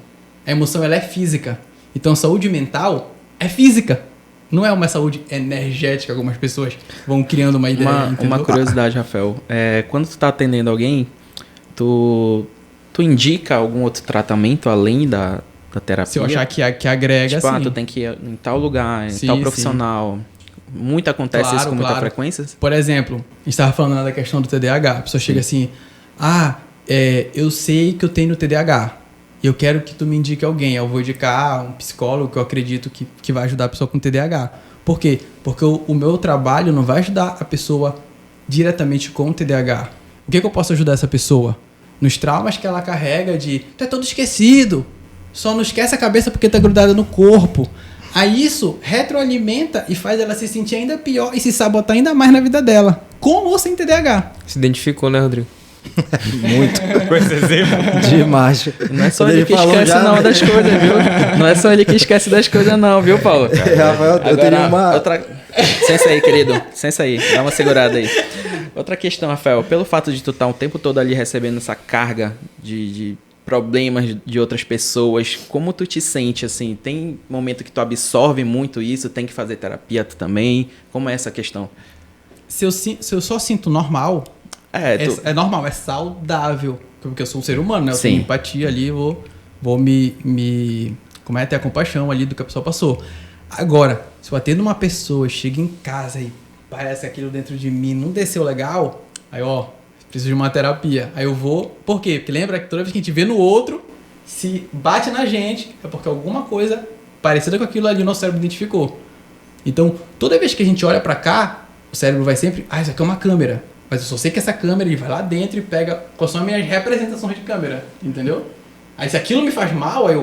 A emoção, ela é física. Então, saúde mental é física. Não é uma saúde energética, como as pessoas vão criando uma ideia. Uma curiosidade, Rafael. Quando tu tá atendendo alguém, tu indica algum outro tratamento além da terapia? Se eu achar que agrega, tipo, sim. tu tem que ir em tal lugar, em Sim, tal profissional. Muito acontece isso com muita frequência? Por exemplo, a gente estava falando da questão do TDAH. A pessoa chega assim, eu sei que eu tenho TDAH. Eu quero que tu me indique alguém. Eu vou indicar um psicólogo que eu acredito que vai ajudar a pessoa com TDAH. Por quê? Porque o meu trabalho não vai ajudar a pessoa diretamente com TDAH. O que eu posso ajudar essa pessoa? Nos traumas que ela carrega de... Tu é todo esquecido. Só não esquece a cabeça porque tá grudada no corpo. Aí isso retroalimenta e faz ela se sentir ainda pior e se sabotar ainda mais na vida dela. Com ou sem TDAH. Se identificou, né, Rodrigo? Muito. Com esse exemplo. Demais. Não é só Quando ele que falou esquece já, não né? das coisas, viu? Não é só ele que esquece das coisas não, viu, Paulo? Rafael, eu teria uma... Licença aí, querido. Licença aí. Dá uma segurada aí. Outra questão, Rafael. Pelo fato de tu estar o tempo todo ali recebendo essa carga de problemas de outras pessoas, como tu te sente, assim? Tem momento que tu absorve muito isso? Tem que fazer terapia tu também? Como é essa questão? Se eu só sinto normal... É normal, é saudável. Porque eu sou um ser humano, né? Eu tenho empatia ali, vou ter a compaixão ali do que a pessoa passou. Agora, se eu atendo uma pessoa, chega em casa e parece que aquilo dentro de mim não desceu legal, aí preciso de uma terapia. Aí eu vou... Por quê? Porque lembra que toda vez que a gente vê no outro, se bate na gente, é porque alguma coisa parecida com aquilo ali o nosso cérebro identificou. Então, toda vez que a gente olha pra cá, o cérebro vai sempre... isso aqui é uma câmera. Mas eu só sei que essa câmera, ele vai lá dentro e pega quais são as minhas representações de câmera, entendeu? Aí se aquilo me faz mal, aí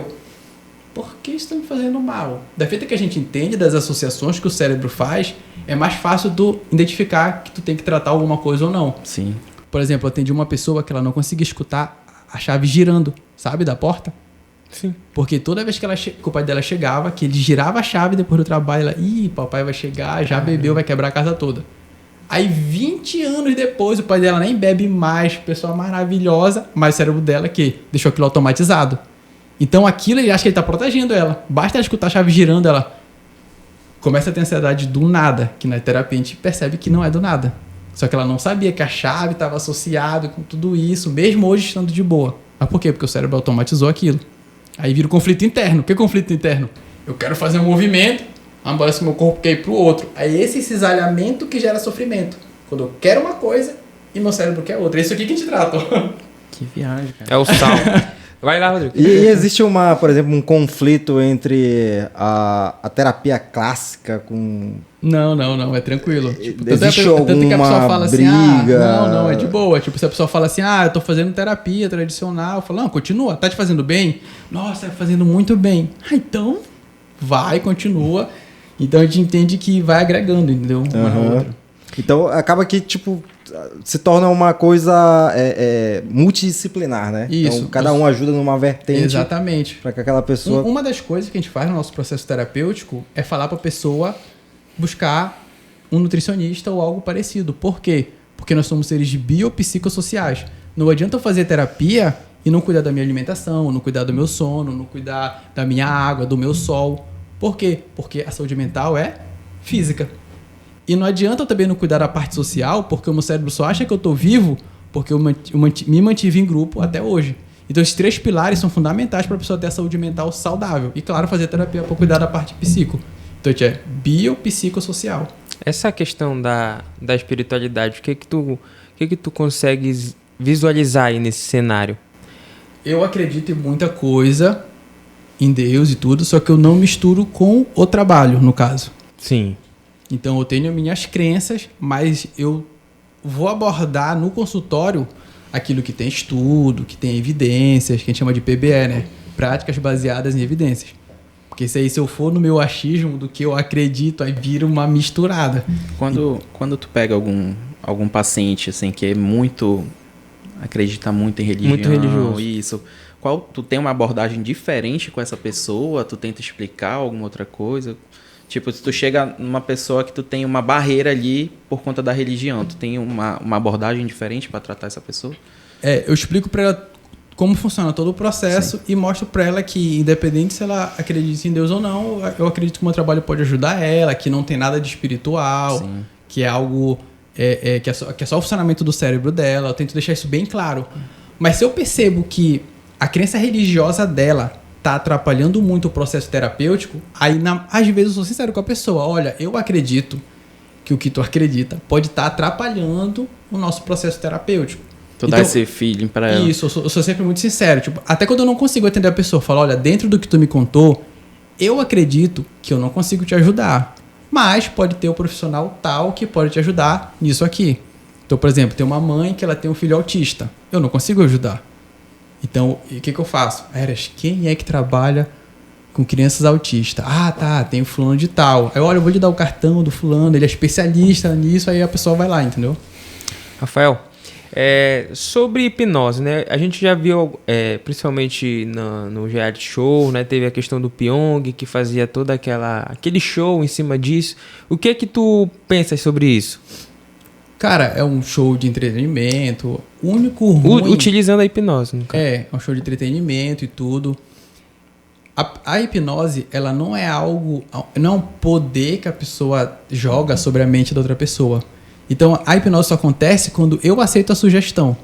por que isso está me fazendo mal? Da feita que a gente entende das associações que o cérebro faz, é mais fácil tu identificar que tu tem que tratar alguma coisa ou não. Sim. Por exemplo, eu atendi uma pessoa que ela não conseguia escutar a chave girando, sabe, da porta? Sim. Porque toda vez que o pai dela chegava, que ele girava a chave depois do trabalho, ela, papai vai chegar, já bebeu, vai quebrar a casa toda. Aí 20 anos depois, o pai dela nem bebe mais, pessoa maravilhosa, mas o cérebro dela que deixou aquilo automatizado. Então aquilo ele acha que ele está protegendo ela. Basta ela escutar a chave girando, ela começa a ter ansiedade do nada, que na terapia a gente percebe que não é do nada. Só que ela não sabia que a chave estava associada com tudo isso, mesmo hoje estando de boa. Mas por quê? Porque o cérebro automatizou aquilo. Aí vira o conflito interno. O que é conflito interno? Eu quero fazer um movimento, parece que meu corpo quer ir pro outro. Aí esse cisalhamento que gera sofrimento. Quando eu quero uma coisa e meu cérebro quer outra. É isso aqui que a gente trata. Que viagem, cara. É o sal. Vai lá, Rodrigo. E existe por exemplo, um conflito entre a terapia clássica com... Não, é tranquilo. Tipo, existe tanto que a pessoa alguma fala briga? assim, não, é de boa. Tipo, se a pessoa fala assim, eu tô fazendo terapia tradicional, eu falo, não, continua, tá te fazendo bem? Nossa, tá fazendo muito bem. Então, vai, continua. Então a gente entende que vai agregando, entendeu? Uma na outra. Então acaba que, tipo, se torna uma coisa multidisciplinar, né? Isso. Então cada um ajuda numa vertente. Exatamente. Para que aquela pessoa... Uma das coisas que a gente faz no nosso processo terapêutico é falar para a pessoa buscar um nutricionista ou algo parecido. Por quê? Porque nós somos seres biopsicossociais. Não adianta eu fazer terapia e não cuidar da minha alimentação, não cuidar do meu sono, não cuidar da minha água, do meu sol. Por quê? Porque a saúde mental é física. E não adianta eu também não cuidar da parte social, porque o meu cérebro só acha que eu estou vivo porque eu me mantive em grupo até hoje. Então, esses 3 pilares são fundamentais para a pessoa ter a saúde mental saudável. E, claro, fazer terapia para cuidar da parte psico. Então, a gente é biopsicossocial. Essa questão da espiritualidade, o que tu consegues visualizar aí nesse cenário? Eu acredito em muita coisa, em Deus e tudo, só que eu não misturo com o trabalho, no caso. Sim. Então, eu tenho minhas crenças, mas eu vou abordar no consultório aquilo que tem estudo, que tem evidências, que a gente chama de PBE, né? Práticas baseadas em evidências. Porque isso aí, se eu for no meu achismo do que eu acredito, aí vira uma misturada. Quando tu pega algum paciente, assim, que é acredita muito em religião, muito religioso, isso, tu tem uma abordagem diferente com essa pessoa? Tu tenta explicar alguma outra coisa? Tipo, se tu chega numa pessoa que tu tem uma barreira ali por conta da religião, tu tem uma abordagem diferente para tratar essa pessoa? Eu explico para ela como funciona todo o processo. Sim. E mostro para ela que, independente se ela acredita em Deus ou não, eu acredito que o meu trabalho pode ajudar ela, que não tem nada de espiritual, sim, que é algo que é só o funcionamento do cérebro dela. Eu tento deixar isso bem claro. Mas se eu percebo que a crença religiosa dela tá atrapalhando muito o processo terapêutico, aí às vezes eu sou sincero com a pessoa. Olha, eu acredito que o que tu acredita pode estar atrapalhando o nosso processo terapêutico. Tu dá esse feeling pra ela. Isso, eu sou sempre muito sincero. Tipo, até quando eu não consigo atender a pessoa, eu falo, olha, dentro do que tu me contou, eu acredito que eu não consigo te ajudar. Mas pode ter um profissional tal que pode te ajudar nisso aqui. Então, por exemplo, tem uma mãe que ela tem um filho autista. Eu não consigo ajudar. Então, o que eu faço? Eras, quem é que trabalha com crianças autistas? Tá, tem o fulano de tal. Aí, olha, eu vou lhe dar o cartão do fulano, ele é especialista nisso, aí a pessoa vai lá, entendeu? Rafael, sobre hipnose, né? A gente já viu, principalmente no reality show, né? Teve a questão do Pyong, que fazia todo aquele show em cima disso. O que é que tu pensas sobre isso? Cara, é um show de entretenimento. O único ruim... Utilizando a hipnose, no caso. É um show de entretenimento e tudo. A hipnose, ela não é algo... Não é um poder que a pessoa joga sobre a mente da outra pessoa. Então, a hipnose só acontece quando eu aceito a sugestão.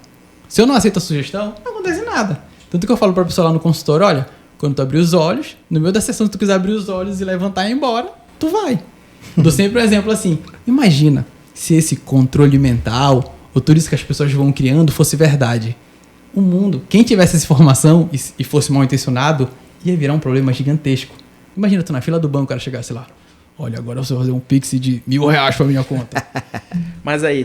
Se eu não aceito a sugestão, não acontece nada. Tanto que eu falo pra pessoa lá no consultório, olha, quando tu abrir os olhos, no meio da sessão, se tu quiser abrir os olhos e levantar e ir embora, tu vai. Dou sempre um exemplo assim. Imagina se esse controle mental, ou tudo isso que as pessoas vão criando, fosse verdade. O mundo, quem tivesse essa informação e fosse mal intencionado, ia virar um problema gigantesco. Imagina tu na fila do banco, o cara chegasse lá. Olha, agora você vai fazer um pix de R$1.000 pra minha conta. Mas aí,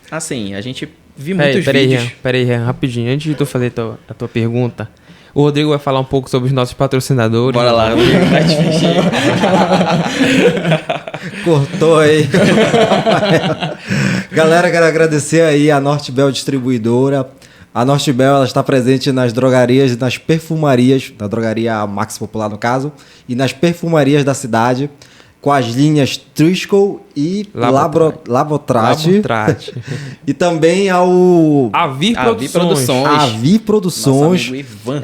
assim, a gente viu muitos vídeos... Peraí, Rian, rapidinho. Antes de tu fazer a tua pergunta, o Rodrigo vai falar um pouco sobre os nossos patrocinadores. Bora lá, Rodrigo, vai te fingir. Cortou aí. Galera, quero agradecer aí a Nortebel Distribuidora. A Nortebel, ela está presente nas drogarias e nas perfumarias, na drogaria Max Popular no caso, e nas perfumarias da cidade, com as linhas Trisco e Labotrate. E também ao... Avi Produções. Avi Produções. Nosso amigo Ivan.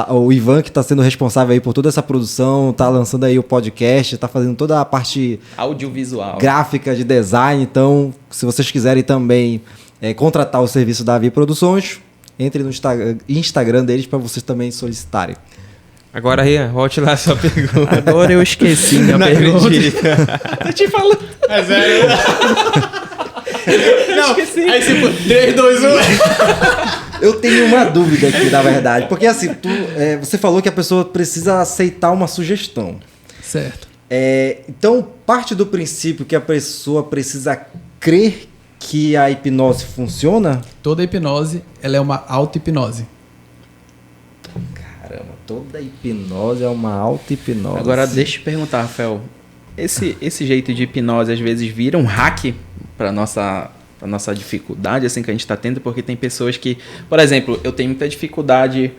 O Ivan que está sendo responsável aí por toda essa produção, está lançando aí o podcast, está fazendo toda a parte... audiovisual. Gráfica, de design. Então, se vocês quiserem também... contratar o serviço da Avi Produções, entre no Instagram deles para vocês também solicitarem. Agora, Rian, volte lá a sua pergunta. Agora eu esqueci minha pergunta. Eu te falo. É sério? Não, esqueci. Aí se for 3, 2, 1... Eu tenho uma dúvida aqui, na verdade. Porque assim, você falou que a pessoa precisa aceitar uma sugestão. Certo. Então, parte do princípio que a pessoa precisa crer que a hipnose funciona? Toda hipnose, ela é uma auto-hipnose. Caramba, toda hipnose é uma auto-hipnose. Agora, deixa eu te perguntar, Rafael. Esse jeito de hipnose, às vezes, vira um hack para nossa dificuldade assim, que a gente está tendo? Porque tem pessoas que... Por exemplo, eu tenho muita dificuldade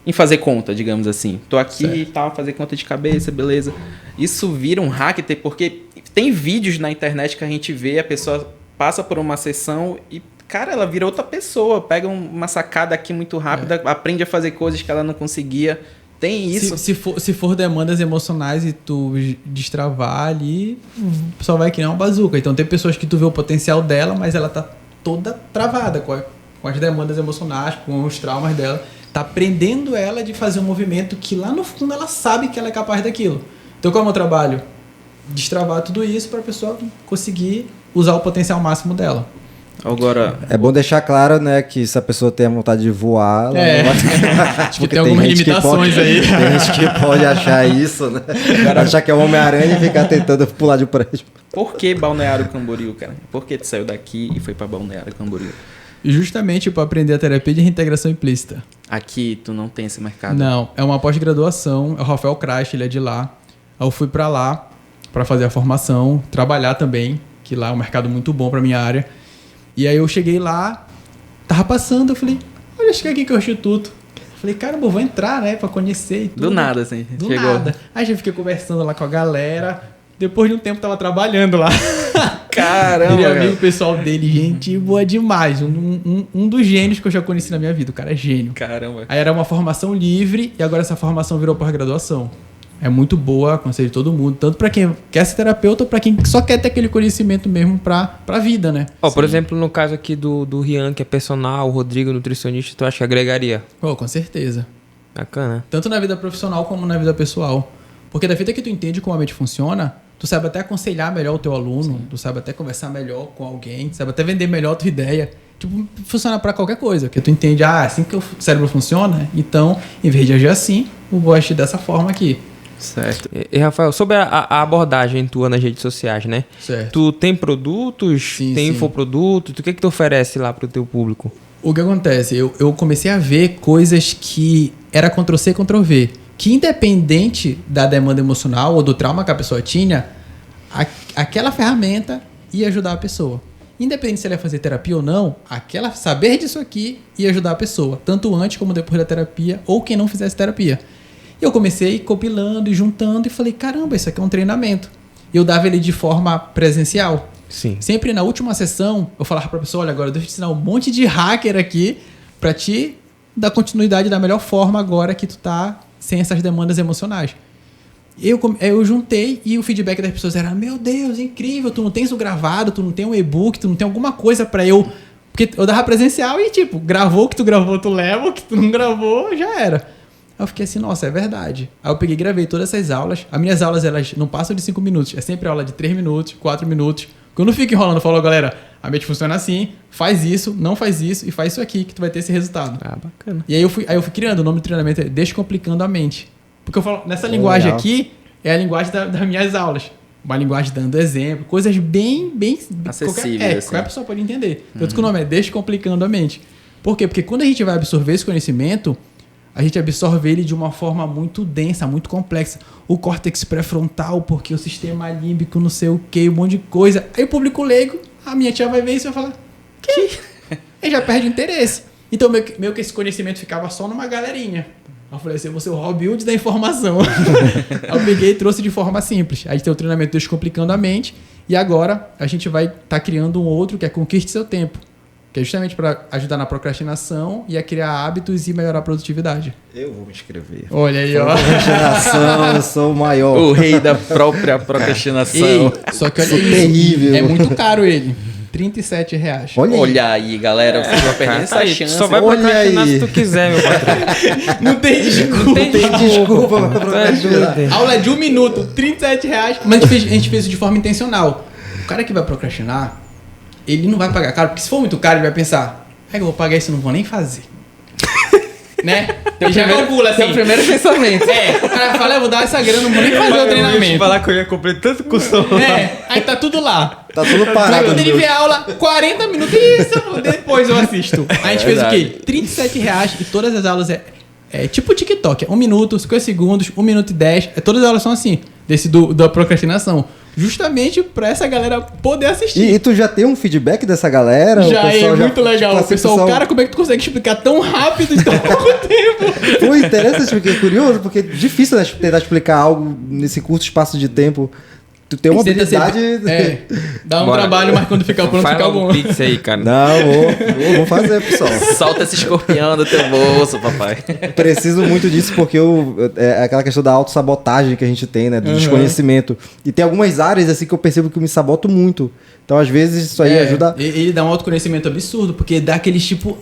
em fazer conta, digamos assim. Tô aqui e tal, fazer conta de cabeça, beleza. Isso vira um hack, porque tem vídeos na internet que a gente vê, a pessoa passa por uma sessão e, cara, ela vira outra pessoa, pega uma sacada aqui muito rápida, aprende a fazer coisas que ela não conseguia. Tem isso. Se for demandas emocionais e tu destravar ali, só vai criar uma bazuca. Então tem pessoas que tu vê o potencial dela, mas ela tá toda travada com as demandas emocionais, com os traumas dela. Tá prendendo ela de fazer um movimento que lá no fundo ela sabe que ela é capaz daquilo. Então qual é o meu trabalho? Destravar tudo isso para a pessoa conseguir usar o potencial máximo dela. Agora, é bom deixar claro, né, que se a pessoa tem a vontade de voar, ela não vai... Tipo, tem algumas limitações aí. Tem gente que pode achar isso, né? Achar que é o Homem-Aranha e ficar tentando pular de um prédio. Por que Balneário Camboriú, cara? Por que tu saiu daqui e foi para Balneário Camboriú? Justamente para aprender a terapia de reintegração implícita. Aqui tu não tem esse mercado? Não, é uma pós-graduação, é o Rafael Crash, ele é de lá. Eu fui para lá para fazer a formação, trabalhar também, que lá é um mercado muito bom para minha área. E aí eu cheguei lá, tava passando, eu falei, olha, cheguei aqui que é o Instituto. Eu falei, caramba, eu vou entrar, né, pra conhecer e tudo. Do nada, assim. Do nada. Aí já fiquei conversando lá com a galera. Depois de um tempo tava trabalhando lá. Caramba! Ele é amigo pessoal dele, gente boa demais. Um dos gênios que eu já conheci na minha vida. O cara é gênio. Caramba! Aí era uma formação livre e agora essa formação virou pós-graduação. É muito boa, aconselho todo mundo. Tanto pra quem quer ser terapeuta ou pra quem só quer ter aquele conhecimento mesmo pra vida, né? Por exemplo, no caso aqui do Rian, que é personal, o Rodrigo, nutricionista, tu acha que agregaria? Com certeza. Bacana. Tanto na vida profissional como na vida pessoal. Porque da feita que tu entende como a mente funciona, tu sabe até aconselhar melhor o teu aluno, tu sabe até conversar melhor com alguém, tu sabe até vender melhor a tua ideia. Tipo, funciona pra qualquer coisa. Porque tu entende, assim que o cérebro funciona, então, em vez de agir assim, eu vou agir dessa forma aqui. Certo. E Rafael, sobre a abordagem tua nas redes sociais, né? Certo. Tu tem produtos, tem infoprodutos, o que tu oferece lá pro teu público? O que acontece? Eu comecei a ver coisas que era Ctrl-C, Ctrl-V. Que independente da demanda emocional ou do trauma que a pessoa tinha, aquela ferramenta ia ajudar a pessoa. Independente se ela ia fazer terapia ou não, saber disso aqui ia ajudar a pessoa. Tanto antes como depois da terapia, ou quem não fizesse terapia. E eu comecei compilando e juntando e falei, caramba, isso aqui é um treinamento. E eu dava ele de forma presencial. Sim. Sempre na última sessão, eu falava pra pessoa, olha, agora deixa eu te ensinar um monte de hacker aqui pra te dar continuidade da melhor forma agora que tu tá sem essas demandas emocionais. Eu juntei e o feedback das pessoas era, meu Deus, incrível, tu não tem isso gravado, tu não tem um e-book, tu não tem alguma coisa pra eu... Porque eu dava presencial e tipo, gravou o que tu gravou, tu leva, o que tu não gravou, já era. Aí eu fiquei assim, nossa, é verdade. Aí eu peguei e gravei todas essas aulas. As minhas aulas, elas não passam de 5 minutos. É sempre aula de 3 minutos, 4 minutos. Porque eu não fico enrolando. Eu falo, galera, a mente funciona assim. Faz isso, não faz isso e faz isso aqui que tu vai ter esse resultado. Bacana. E aí eu fui criando. O nome do treinamento é Descomplicando a Mente. Porque eu falo, nessa linguagem aqui, é a linguagem das minhas aulas. Uma linguagem dando exemplo. Coisas bem acessíveis. Qualquer pessoa pode entender. Tanto que o nome é Descomplicando a Mente. Por quê? Porque quando a gente vai absorver esse conhecimento... A gente absorve ele de uma forma muito densa, muito complexa. O córtex pré-frontal, porque o sistema límbico, não sei o que, um monte de coisa. Aí o público leigo, a minha tia vai ver isso e vai falar, que? Aí já perde interesse. Então, meio que esse conhecimento ficava só numa galerinha. Eu falei assim, eu vou ser o Robin Hood da informação. Aí eu peguei e trouxe de forma simples. Aí a gente tem o treinamento Descomplicando a Mente. E agora a gente vai estar criando um outro que é Conquiste Seu Tempo. Que é justamente para ajudar na procrastinação e a criar hábitos e melhorar a produtividade. Eu vou me inscrever. Olha aí, ó. Procrastinação, eu sou o maior. O rei da própria procrastinação. Ei, só que olha sou isso. Terrível. É muito caro ele. R$37. Olha aí, galera. Você vai perder essa chance. Só vai procrastinar se tu quiser, meu patrão. Não tem desculpa. Não tem desculpa pra procrastinar. Aula é de 1 minuto, R$37. Mas a gente fez isso de forma intencional. O cara que vai procrastinar, ele não vai pagar caro, porque se for muito caro, ele vai pensar, Aí eu vou pagar isso, não vou nem fazer. Né? E já calcula assim. Seu primeiro pensamento. O cara fala, eu vou dar essa grana, não vou nem fazer o treinamento. falar que eu ia comprar tanto curso. Aí tá tudo lá. Tá tudo parado. Aí quando ele vê a aula, 40 minutos, isso, depois eu assisto. A gente fez o quê? R$37 e todas as aulas é tipo TikTok, 1 minuto, 50 segundos, 1 minuto e 10. Todas as aulas são assim, desse da procrastinação. Justamente pra essa galera poder assistir. E tu já tem um feedback dessa galera? Já é muito legal. Tipo, O pessoal, cara, como é que tu consegue explicar tão rápido em tão pouco tempo? Foi interessante, porque é curioso, porque é difícil tentar explicar algo nesse curto espaço de tempo. Tu tem uma habilidade... dá um trabalho, mas quando ficar pronto, fica bom. Pix aí, cara. Não, vou fazer, pessoal. Solta esse escorpião do teu bolso, papai. Preciso muito disso porque é aquela questão da autossabotagem que a gente tem, né? Do desconhecimento. E tem algumas áreas assim que eu percebo que eu me saboto muito. Então, às vezes, isso aí ajuda... Ele dá um autoconhecimento absurdo, porque dá aquele tipo...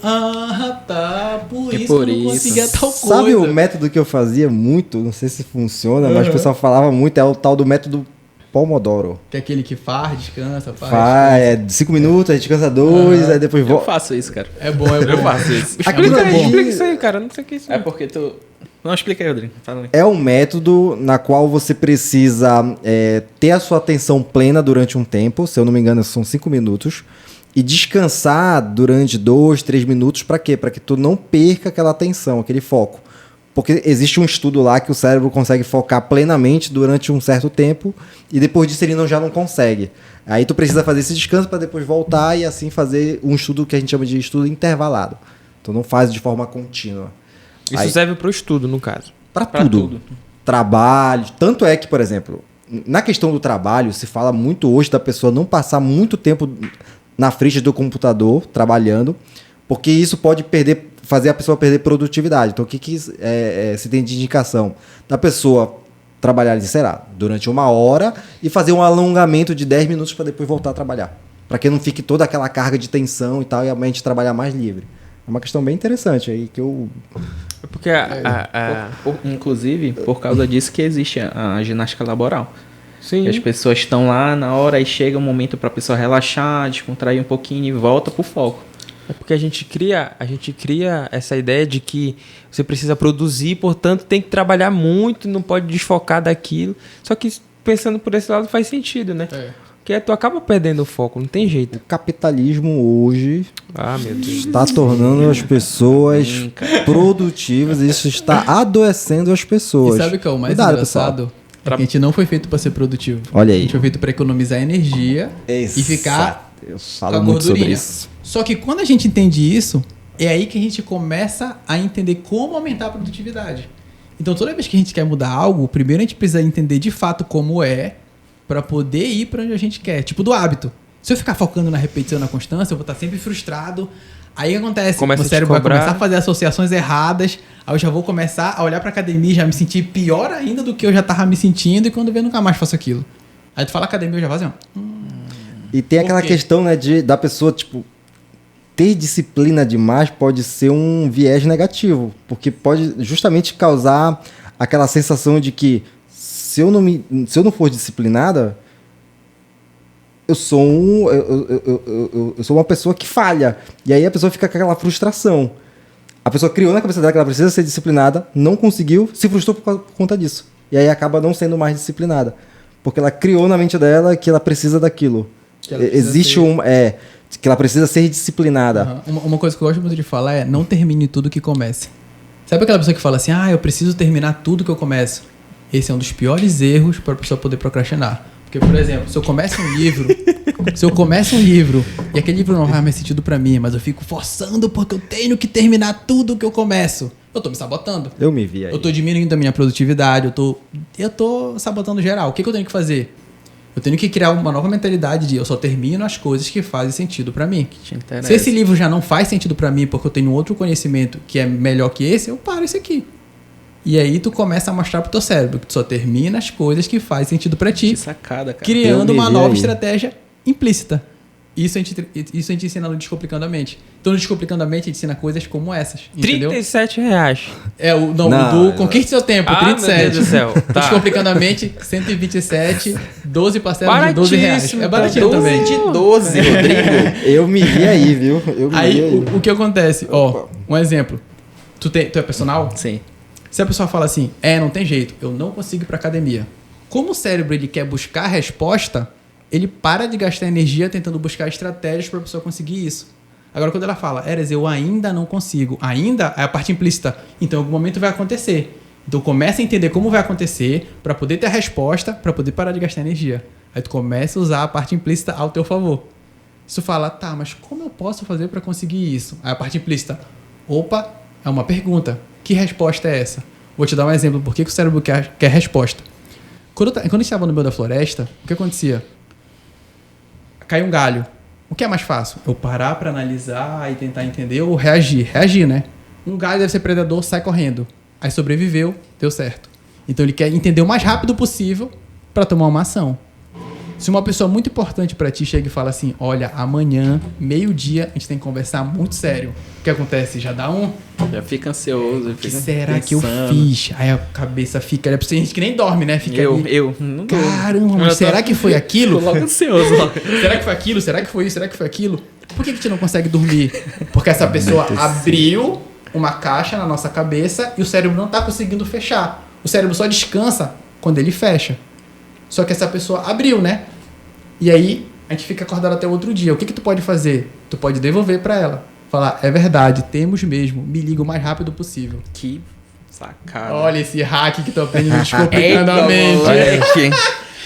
por isso eu não conseguia tal coisa. Sabe o método que eu fazia muito? Não sei se funciona, mas o pessoal falava muito. É o tal do método Pomodoro. Que é aquele que faz, descansa, faz 5 minutos, aí descansa 2, aí depois volta. Eu faço isso, cara. É bom. Eu faço isso. Explica isso aí, cara. Não sei o que é isso. É porque tu... Não, explica aí, Rodrigo. Fala aí. É um método na qual você precisa ter a sua atenção plena durante um tempo, se eu não me engano são 5 minutos, e descansar durante 2, 3 minutos. Para quê? Para que tu não perca aquela atenção, aquele foco. Porque existe um estudo lá que o cérebro consegue focar plenamente durante um certo tempo e depois disso ele já não consegue. Aí tu precisa fazer esse descanso para depois voltar e assim fazer um estudo que a gente chama de estudo intervalado. Então não faz de forma contínua. Isso serve para o estudo, no caso. Para tudo. Trabalho. Tanto é que, por exemplo, na questão do trabalho, se fala muito hoje da pessoa não passar muito tempo na frente do computador trabalhando, porque isso pode fazer a pessoa perder produtividade. Então, o que se tem de indicação? Da pessoa trabalhar, sei lá, durante 1 hora e fazer um alongamento de 10 minutos para depois voltar a trabalhar. Para que não fique toda aquela carga de tensão e tal, e a mente trabalhar mais livre. É uma questão bem interessante aí que eu... Porque inclusive, por causa disso que existe a ginástica laboral. Sim. E as pessoas estão lá na hora e chega um momento para a pessoa relaxar, descontrair um pouquinho e volta pro foco. É porque a gente cria essa ideia de que você precisa produzir, portanto tem que trabalhar muito, não pode desfocar daquilo. Só que pensando por esse lado faz sentido, né? Porque tu acaba perdendo o foco, não tem jeito. O capitalismo hoje meu Deus, está tornando as pessoas produtivas e isso está adoecendo as pessoas. E sabe o que é o mais engraçado? É que a gente não foi feito para ser produtivo. Olha aí. A gente foi feito para economizar energia e ficar eu falo muito sobre isso. Só que quando a gente entende isso, é aí que a gente começa a entender como aumentar a produtividade. Então, toda vez que a gente quer mudar algo, primeiro a gente precisa entender de fato como é para poder ir para onde a gente quer. Tipo do hábito. Se eu ficar focando na repetição, na constância, eu vou estar sempre frustrado. Aí o que acontece? Meu cérebro vai começar a fazer associações erradas. Aí eu já vou começar a olhar para academia e já me sentir pior ainda do que eu já estava me sentindo. E quando eu nunca mais faço aquilo. Aí tu fala academia, eu já faço E tem aquela questão, né, da pessoa, tipo, ter disciplina demais pode ser um viés negativo, porque pode justamente causar aquela sensação de que se eu não for disciplinada, eu sou uma pessoa que falha. E aí a pessoa fica com aquela frustração. A pessoa criou na cabeça dela que ela precisa ser disciplinada, não conseguiu, se frustrou por conta disso. E aí acaba não sendo mais disciplinada. Porque ela criou na mente dela que ela precisa daquilo. Existe que ela precisa ser disciplinada. Uma coisa que eu gosto muito de falar é não termine tudo que comece. Sabe aquela pessoa que fala assim, eu preciso terminar tudo que eu começo? Esse é um dos piores erros para a pessoa poder procrastinar. Porque, por exemplo, se eu começo um livro e aquele livro não faz mais sentido para mim, mas eu fico forçando porque eu tenho que terminar tudo que eu começo, eu tô me sabotando. Eu me vi aí. Eu tô diminuindo a minha produtividade, eu tô sabotando geral. O que eu tenho que fazer? Eu tenho que criar uma nova mentalidade de eu só termino as coisas que fazem sentido pra mim. Se esse livro já não faz sentido pra mim porque eu tenho outro conhecimento que é melhor que esse, eu paro esse aqui. E aí tu começa a mostrar pro teu cérebro que tu só termina as coisas que fazem sentido pra ti. Que sacada, cara. Criando uma nova estratégia implícita. Isso a gente ensina no Descomplicando a Mente. Então, no Descomplicando a Mente, a gente ensina coisas como essas, entendeu? R$37. Do Conquiste Seu Tempo, 37. Meu Deus do céu. Tá. Descomplicando a Mente, 127, 12 parcelas de R$12. É baratinho também. De 12, Rodrigo. Eu me vi aí, viu? O que acontece? Ó, um exemplo. Tu é personal? Sim. Se a pessoa fala assim, não tem jeito, eu não consigo ir pra academia. Como o cérebro ele quer buscar a resposta, ele para de gastar energia tentando buscar estratégias para a pessoa conseguir isso. Agora, quando ela fala, Eres, eu ainda não consigo. Ainda é a parte implícita. Então, em algum momento vai acontecer. Então, começa a entender como vai acontecer para poder ter a resposta, para poder parar de gastar energia. Aí, tu começa a usar a parte implícita ao teu favor. Se tu fala, tá, mas como eu posso fazer para conseguir isso? Aí, a parte implícita, opa, é uma pergunta. Que resposta é essa? Vou te dar um exemplo. Por que o cérebro quer resposta? Quando a gente estava no meio da floresta, o que acontecia? Cai um galho. O que é mais fácil? Eu parar para analisar e tentar entender ou reagir? Reagir, né? Um galho deve ser predador, sai correndo. Aí sobreviveu, deu certo. Então ele quer entender o mais rápido possível para tomar uma ação. Se uma pessoa muito importante para ti chega e fala assim, olha, amanhã, meio-dia, a gente tem que conversar muito sério. O que acontece? Já dá Já fica ansioso. O que será que eu fiz? Aí a cabeça fica... Tem gente que nem dorme, né? Fica eu não dormo. Caramba, mas será que foi aquilo? Tô logo ansioso. Será que foi aquilo? Será que foi isso? Será que foi aquilo? Por que a gente não consegue dormir? Porque essa pessoa abriu uma caixa na nossa cabeça e o cérebro não está conseguindo fechar. O cérebro só descansa quando ele fecha. Só que essa pessoa abriu, né? E aí, a gente fica acordado até o outro dia. O que tu pode fazer? Tu pode devolver para ela. Falar, é verdade, temos mesmo. Me liga o mais rápido possível. Que sacada. Olha esse hack que tu aprende no Descomplicando a Mente. Olha aqui.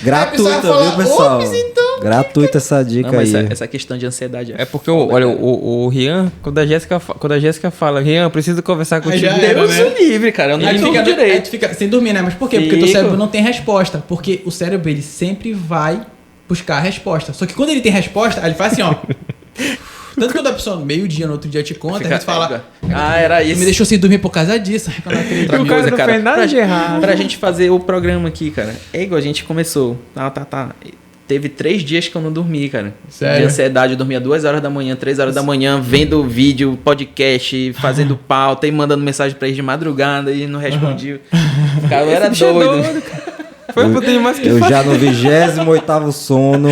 Gratuita, viu, pessoal? Então, gratuita essa dica não, mas aí. essa questão de ansiedade É porque, o Rian, quando a Jéssica fala, Rian, preciso conversar contigo. já era, Deus né? o livre, cara. Eu não Aí fica tu direito. fica sem dormir, né? Mas por quê? Porque o teu cérebro não tem resposta. Porque o cérebro, ele sempre vai buscar a resposta. Só que quando ele tem resposta, aí ele faz assim, ó. Tanto que quando a pessoa, meio-dia, no outro dia, te conta, a gente fala... era isso. Me deixou sem dormir por causa disso. Eu não acredito. O cara não fez nada de errado. Pra gente fazer o programa aqui, cara. É igual a gente começou. Tá. Teve 3 dias que eu não dormi, cara. Sério? De ansiedade, eu dormia 2 horas da manhã, 3 horas da manhã, vendo vídeo, podcast, fazendo pauta e mandando mensagem pra eles de madrugada e não respondia. O cara era doido. Foi um pouquinho mais que Eu já no 28º sono.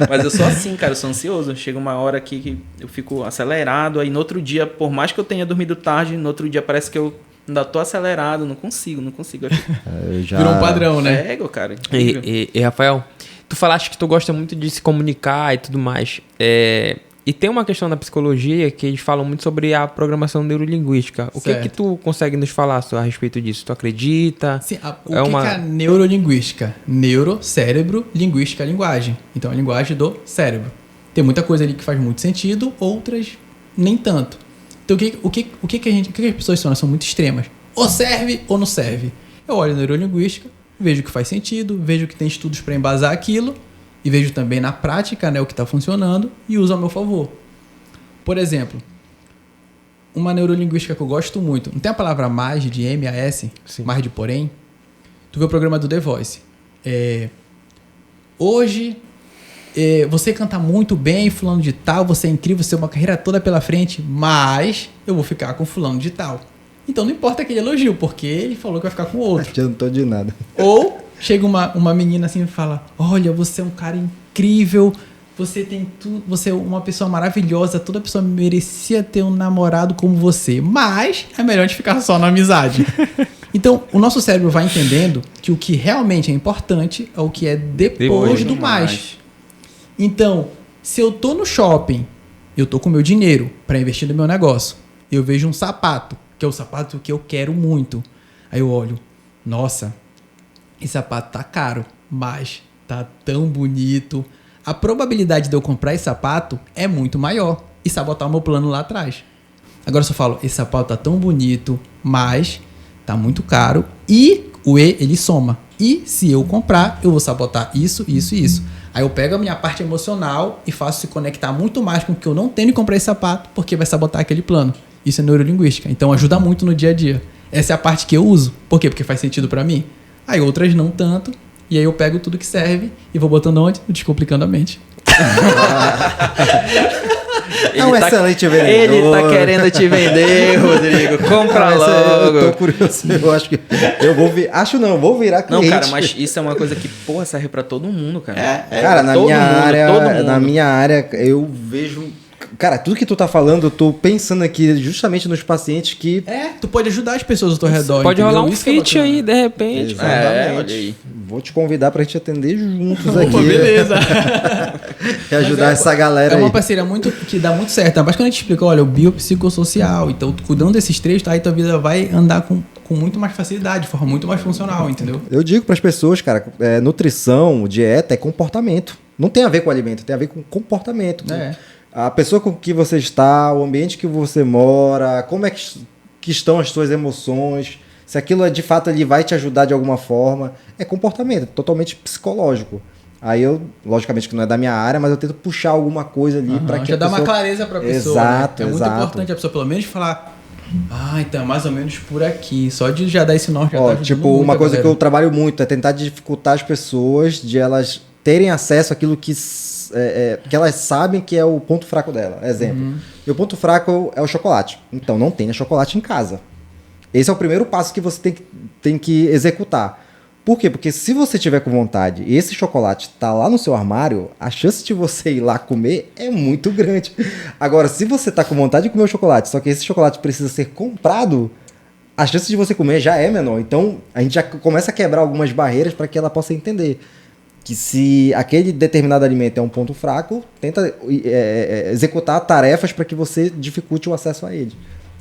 Mas eu sou assim, cara, eu sou ansioso. Chega uma hora que eu fico acelerado, aí no outro dia, por mais que eu tenha dormido tarde, no outro dia parece que eu ainda tô acelerado, não consigo. Virou um padrão, né? Ego, cara. E Rafael, tu falaste que tu gosta muito de se comunicar e tudo mais. E tem uma questão da psicologia que eles falam muito sobre a programação neurolinguística. O que tu consegue nos falar a respeito disso? Tu acredita? Sim, que é a neurolinguística? Neuro, cérebro, linguística, linguagem. Então, a linguagem do cérebro. Tem muita coisa ali que faz muito sentido, outras nem tanto. Então, o que as pessoas são? Elas são muito extremas. Ou serve ou não serve. Eu olho a neurolinguística, vejo que faz sentido, vejo que tem estudos para embasar aquilo, e vejo também na prática, né, o que está funcionando e uso ao meu favor. Por exemplo, uma neurolinguística que eu gosto muito. Não tem a palavra mais de M-A-S? Sim. Mais de porém? Tu vê o programa do The Voice. Hoje, você canta muito bem, fulano de tal, você é incrível, você tem uma carreira toda pela frente, mas eu vou ficar com fulano de tal. Então não importa aquele elogio, porque ele falou que vai ficar com outro. Eu não tô de nada. Ou chega uma menina assim e fala, olha, você é um cara incrível, você tem tudo, você é uma pessoa maravilhosa, toda pessoa merecia ter um namorado como você, mas é melhor a gente ficar só na amizade. Então, o nosso cérebro vai entendendo que o que realmente é importante é o que é depois do mais. Então, se eu tô no shopping, eu tô com meu dinheiro para investir no meu negócio, eu vejo um sapato, que é o sapato que eu quero muito. Aí eu olho, nossa, esse sapato tá caro, mas tá tão bonito. A probabilidade de eu comprar esse sapato é muito maior e sabotar o meu plano lá atrás. Agora se eu falo, esse sapato tá tão bonito, mas tá muito caro e o E, ele soma. E se eu comprar, eu vou sabotar isso, isso e isso. Aí eu pego a minha parte emocional e faço se conectar muito mais com o que eu não tenho e comprar esse sapato, porque vai sabotar aquele plano. Isso é neurolinguística. Então ajuda muito no dia a dia. Essa é a parte que eu uso. Por quê? Porque faz sentido pra mim. Aí outras não tanto. E aí eu pego tudo que serve e vou botando onde? Descomplicando a mente. É um excelente vendedor. Ele tá querendo te vender, Rodrigo. Compra logo. Eu tô curioso. Eu acho que eu vou vir. Acho não, vou virar cliente. Não, cara, mas isso é uma coisa que, porra, serve pra todo mundo, cara. Cara, na todo minha mundo, área, todo mundo. na minha área, eu vejo. Cara, tudo que tu tá falando, eu tô pensando aqui justamente nos pacientes que. Tu pode ajudar as pessoas ao teu redor. Pode entendeu? rolar um Isso que é fit bacana. aí, de repente. Exatamente. olha aí. Vou te convidar pra gente atender juntos aqui. Pô, beleza. E ajudar essa galera É uma aí. parceria que dá muito certo. Mas quando a gente explica, olha, o biopsicossocial, então cuidando desses três, tá, aí tua vida vai andar com muito mais facilidade, de forma muito mais funcional, entendeu? Eu digo pras pessoas, cara, nutrição, dieta é comportamento. Não tem a ver com alimento, tem a ver com comportamento. A pessoa com que você está, o ambiente que você mora, como é que estão as suas emoções, se aquilo de fato ele vai te ajudar de alguma forma, é comportamento, é totalmente psicológico. Aí eu, logicamente que não é da minha área, mas eu tento puxar alguma coisa ali para que já a dá pessoa... uma clareza pra pessoa. Exato, né? É muito exato. importante a pessoa pelo menos falar, então é mais ou menos por aqui. Só de já dar esse norte já tá ajudando tipo, muito uma a coisa que galera. eu trabalho muito é tentar dificultar as pessoas de elas terem acesso àquilo que elas sabem que é o ponto fraco dela. Exemplo. E o ponto fraco é o chocolate. Então, não tenha chocolate em casa. Esse é o primeiro passo que você tem que executar. Por quê? Porque se você tiver com vontade e esse chocolate tá lá no seu armário, a chance de você ir lá comer é muito grande. Agora, se você tá com vontade de comer o chocolate, só que esse chocolate precisa ser comprado, a chance de você comer já é menor. Então, a gente já começa a quebrar algumas barreiras para que ela possa entender que se aquele determinado alimento é um ponto fraco, tenta executar tarefas para que você dificulte o acesso a ele.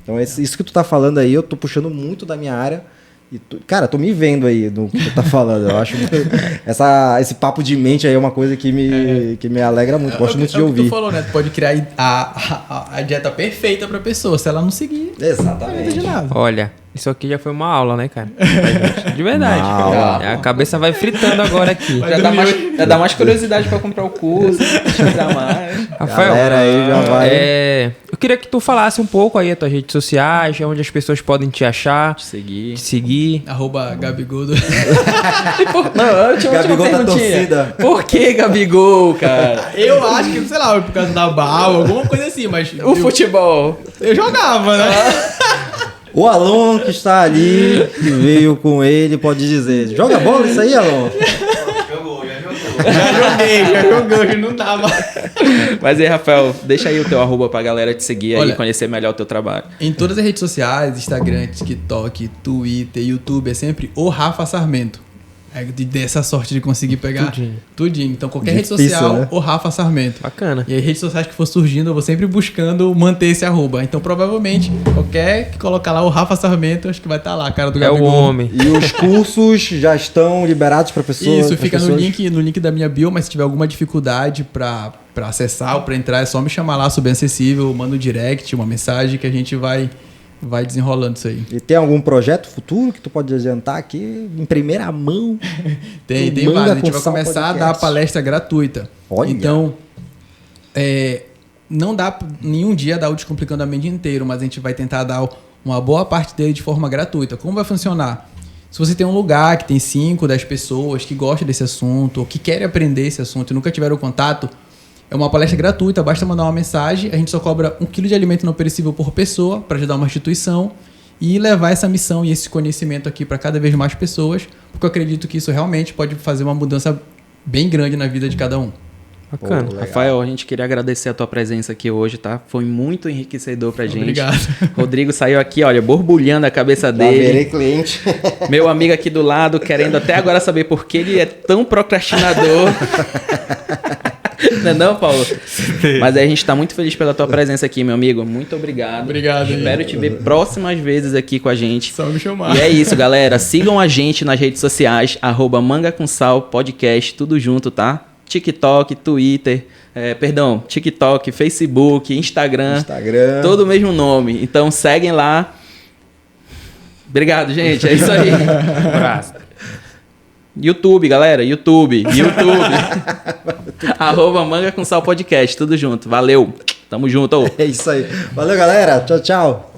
Então, isso que tu tá falando aí, eu tô puxando muito da minha área. E cara, tô me vendo aí no que tu tá falando. Eu acho esse papo de mente aí é uma coisa que me alegra muito. Gosto muito de ouvir. Tu falou, né? Tu pode criar a dieta perfeita pra pessoa. Se ela não seguir, exatamente. não adianta de nada. Olha, isso aqui já foi uma aula, né, cara? Pra gente. De verdade. Uma aula. A cabeça vai fritando agora aqui. Já dá mais curiosidade pra comprar o curso, estudar mais. Rafael, Galera aí já vai. eu queria que tu falasse um pouco aí as tuas redes sociais, onde as pessoas podem te achar, Te seguir. te seguir. @Gabigol do... Não, eu tinha uma Gabigol da perguntinha. torcida. Por que Gabigol, cara? Eu acho que, sei lá, por causa da barba, alguma coisa assim, mas O futebol. eu jogava, né? O Alon que está ali, que veio com ele, pode dizer: joga bola isso aí, Alon? Já joguei, não dava. Mas aí, Rafael, deixa aí o teu arroba pra galera te seguir aí Olha, e conhecer melhor o teu trabalho. Em todas as redes sociais, Instagram, TikTok, Twitter, YouTube, é sempre o Rafa Sarmento. Dessa sorte de conseguir pegar tudinho. Então, qualquer rede Difícil, social, né? o Rafa Sarmento. Bacana. E as redes sociais que for surgindo, eu vou sempre buscando manter esse arroba. Então, provavelmente, qualquer que colocar lá o Rafa Sarmento, acho que vai estar lá, a cara do É o Gabigol. homem. E os cursos já estão liberados para pessoas? Isso, fica no link da minha bio, mas se tiver alguma dificuldade pra acessar ou pra entrar, é só me chamar lá, sou bem acessível, manda um direct, uma mensagem que a gente vai desenrolando isso aí. E tem algum projeto futuro que tu pode adiantar aqui em primeira mão? Tem Manga vários. A gente com vai Sal começar a Podcast. dar palestra gratuita. Olha. Então, não dá nenhum dia dar o Descomplicando a Mente inteiro, mas a gente vai tentar dar uma boa parte dele de forma gratuita. Como vai funcionar? Se você tem um lugar que tem 5, 10 pessoas que gostam desse assunto ou que querem aprender esse assunto e nunca tiveram contato, é uma palestra gratuita, basta mandar uma mensagem, a gente só cobra 1 quilo de alimento não perecível por pessoa para ajudar uma instituição e levar essa missão e esse conhecimento aqui para cada vez mais pessoas, porque eu acredito que isso realmente pode fazer uma mudança bem grande na vida de cada um. Bacana. Pô, Rafael, a gente queria agradecer a tua presença aqui hoje, tá? Foi muito enriquecedor pra gente. Obrigado. Rodrigo saiu aqui, olha, borbulhando a cabeça Já dele. virei cliente. Meu amigo aqui do lado, querendo até agora saber por que ele é tão procrastinador. Não é não, Paulo? Mas a gente tá muito feliz pela tua presença aqui, meu amigo. Muito obrigado. Obrigado. Espero te ver próximas vezes aqui com a gente. Só me chamar. E é isso, galera. Sigam a gente nas redes sociais, @Manga com Sal Podcast, tudo junto, tá? TikTok, Twitter, TikTok, Facebook, Instagram. Todo o mesmo nome. Então seguem lá. Obrigado, gente. É isso aí. Um abraço. YouTube, galera. YouTube. @Manga com Sal Podcast, tudo junto. Valeu. Tamo junto. É isso aí. Valeu, galera. Tchau, tchau.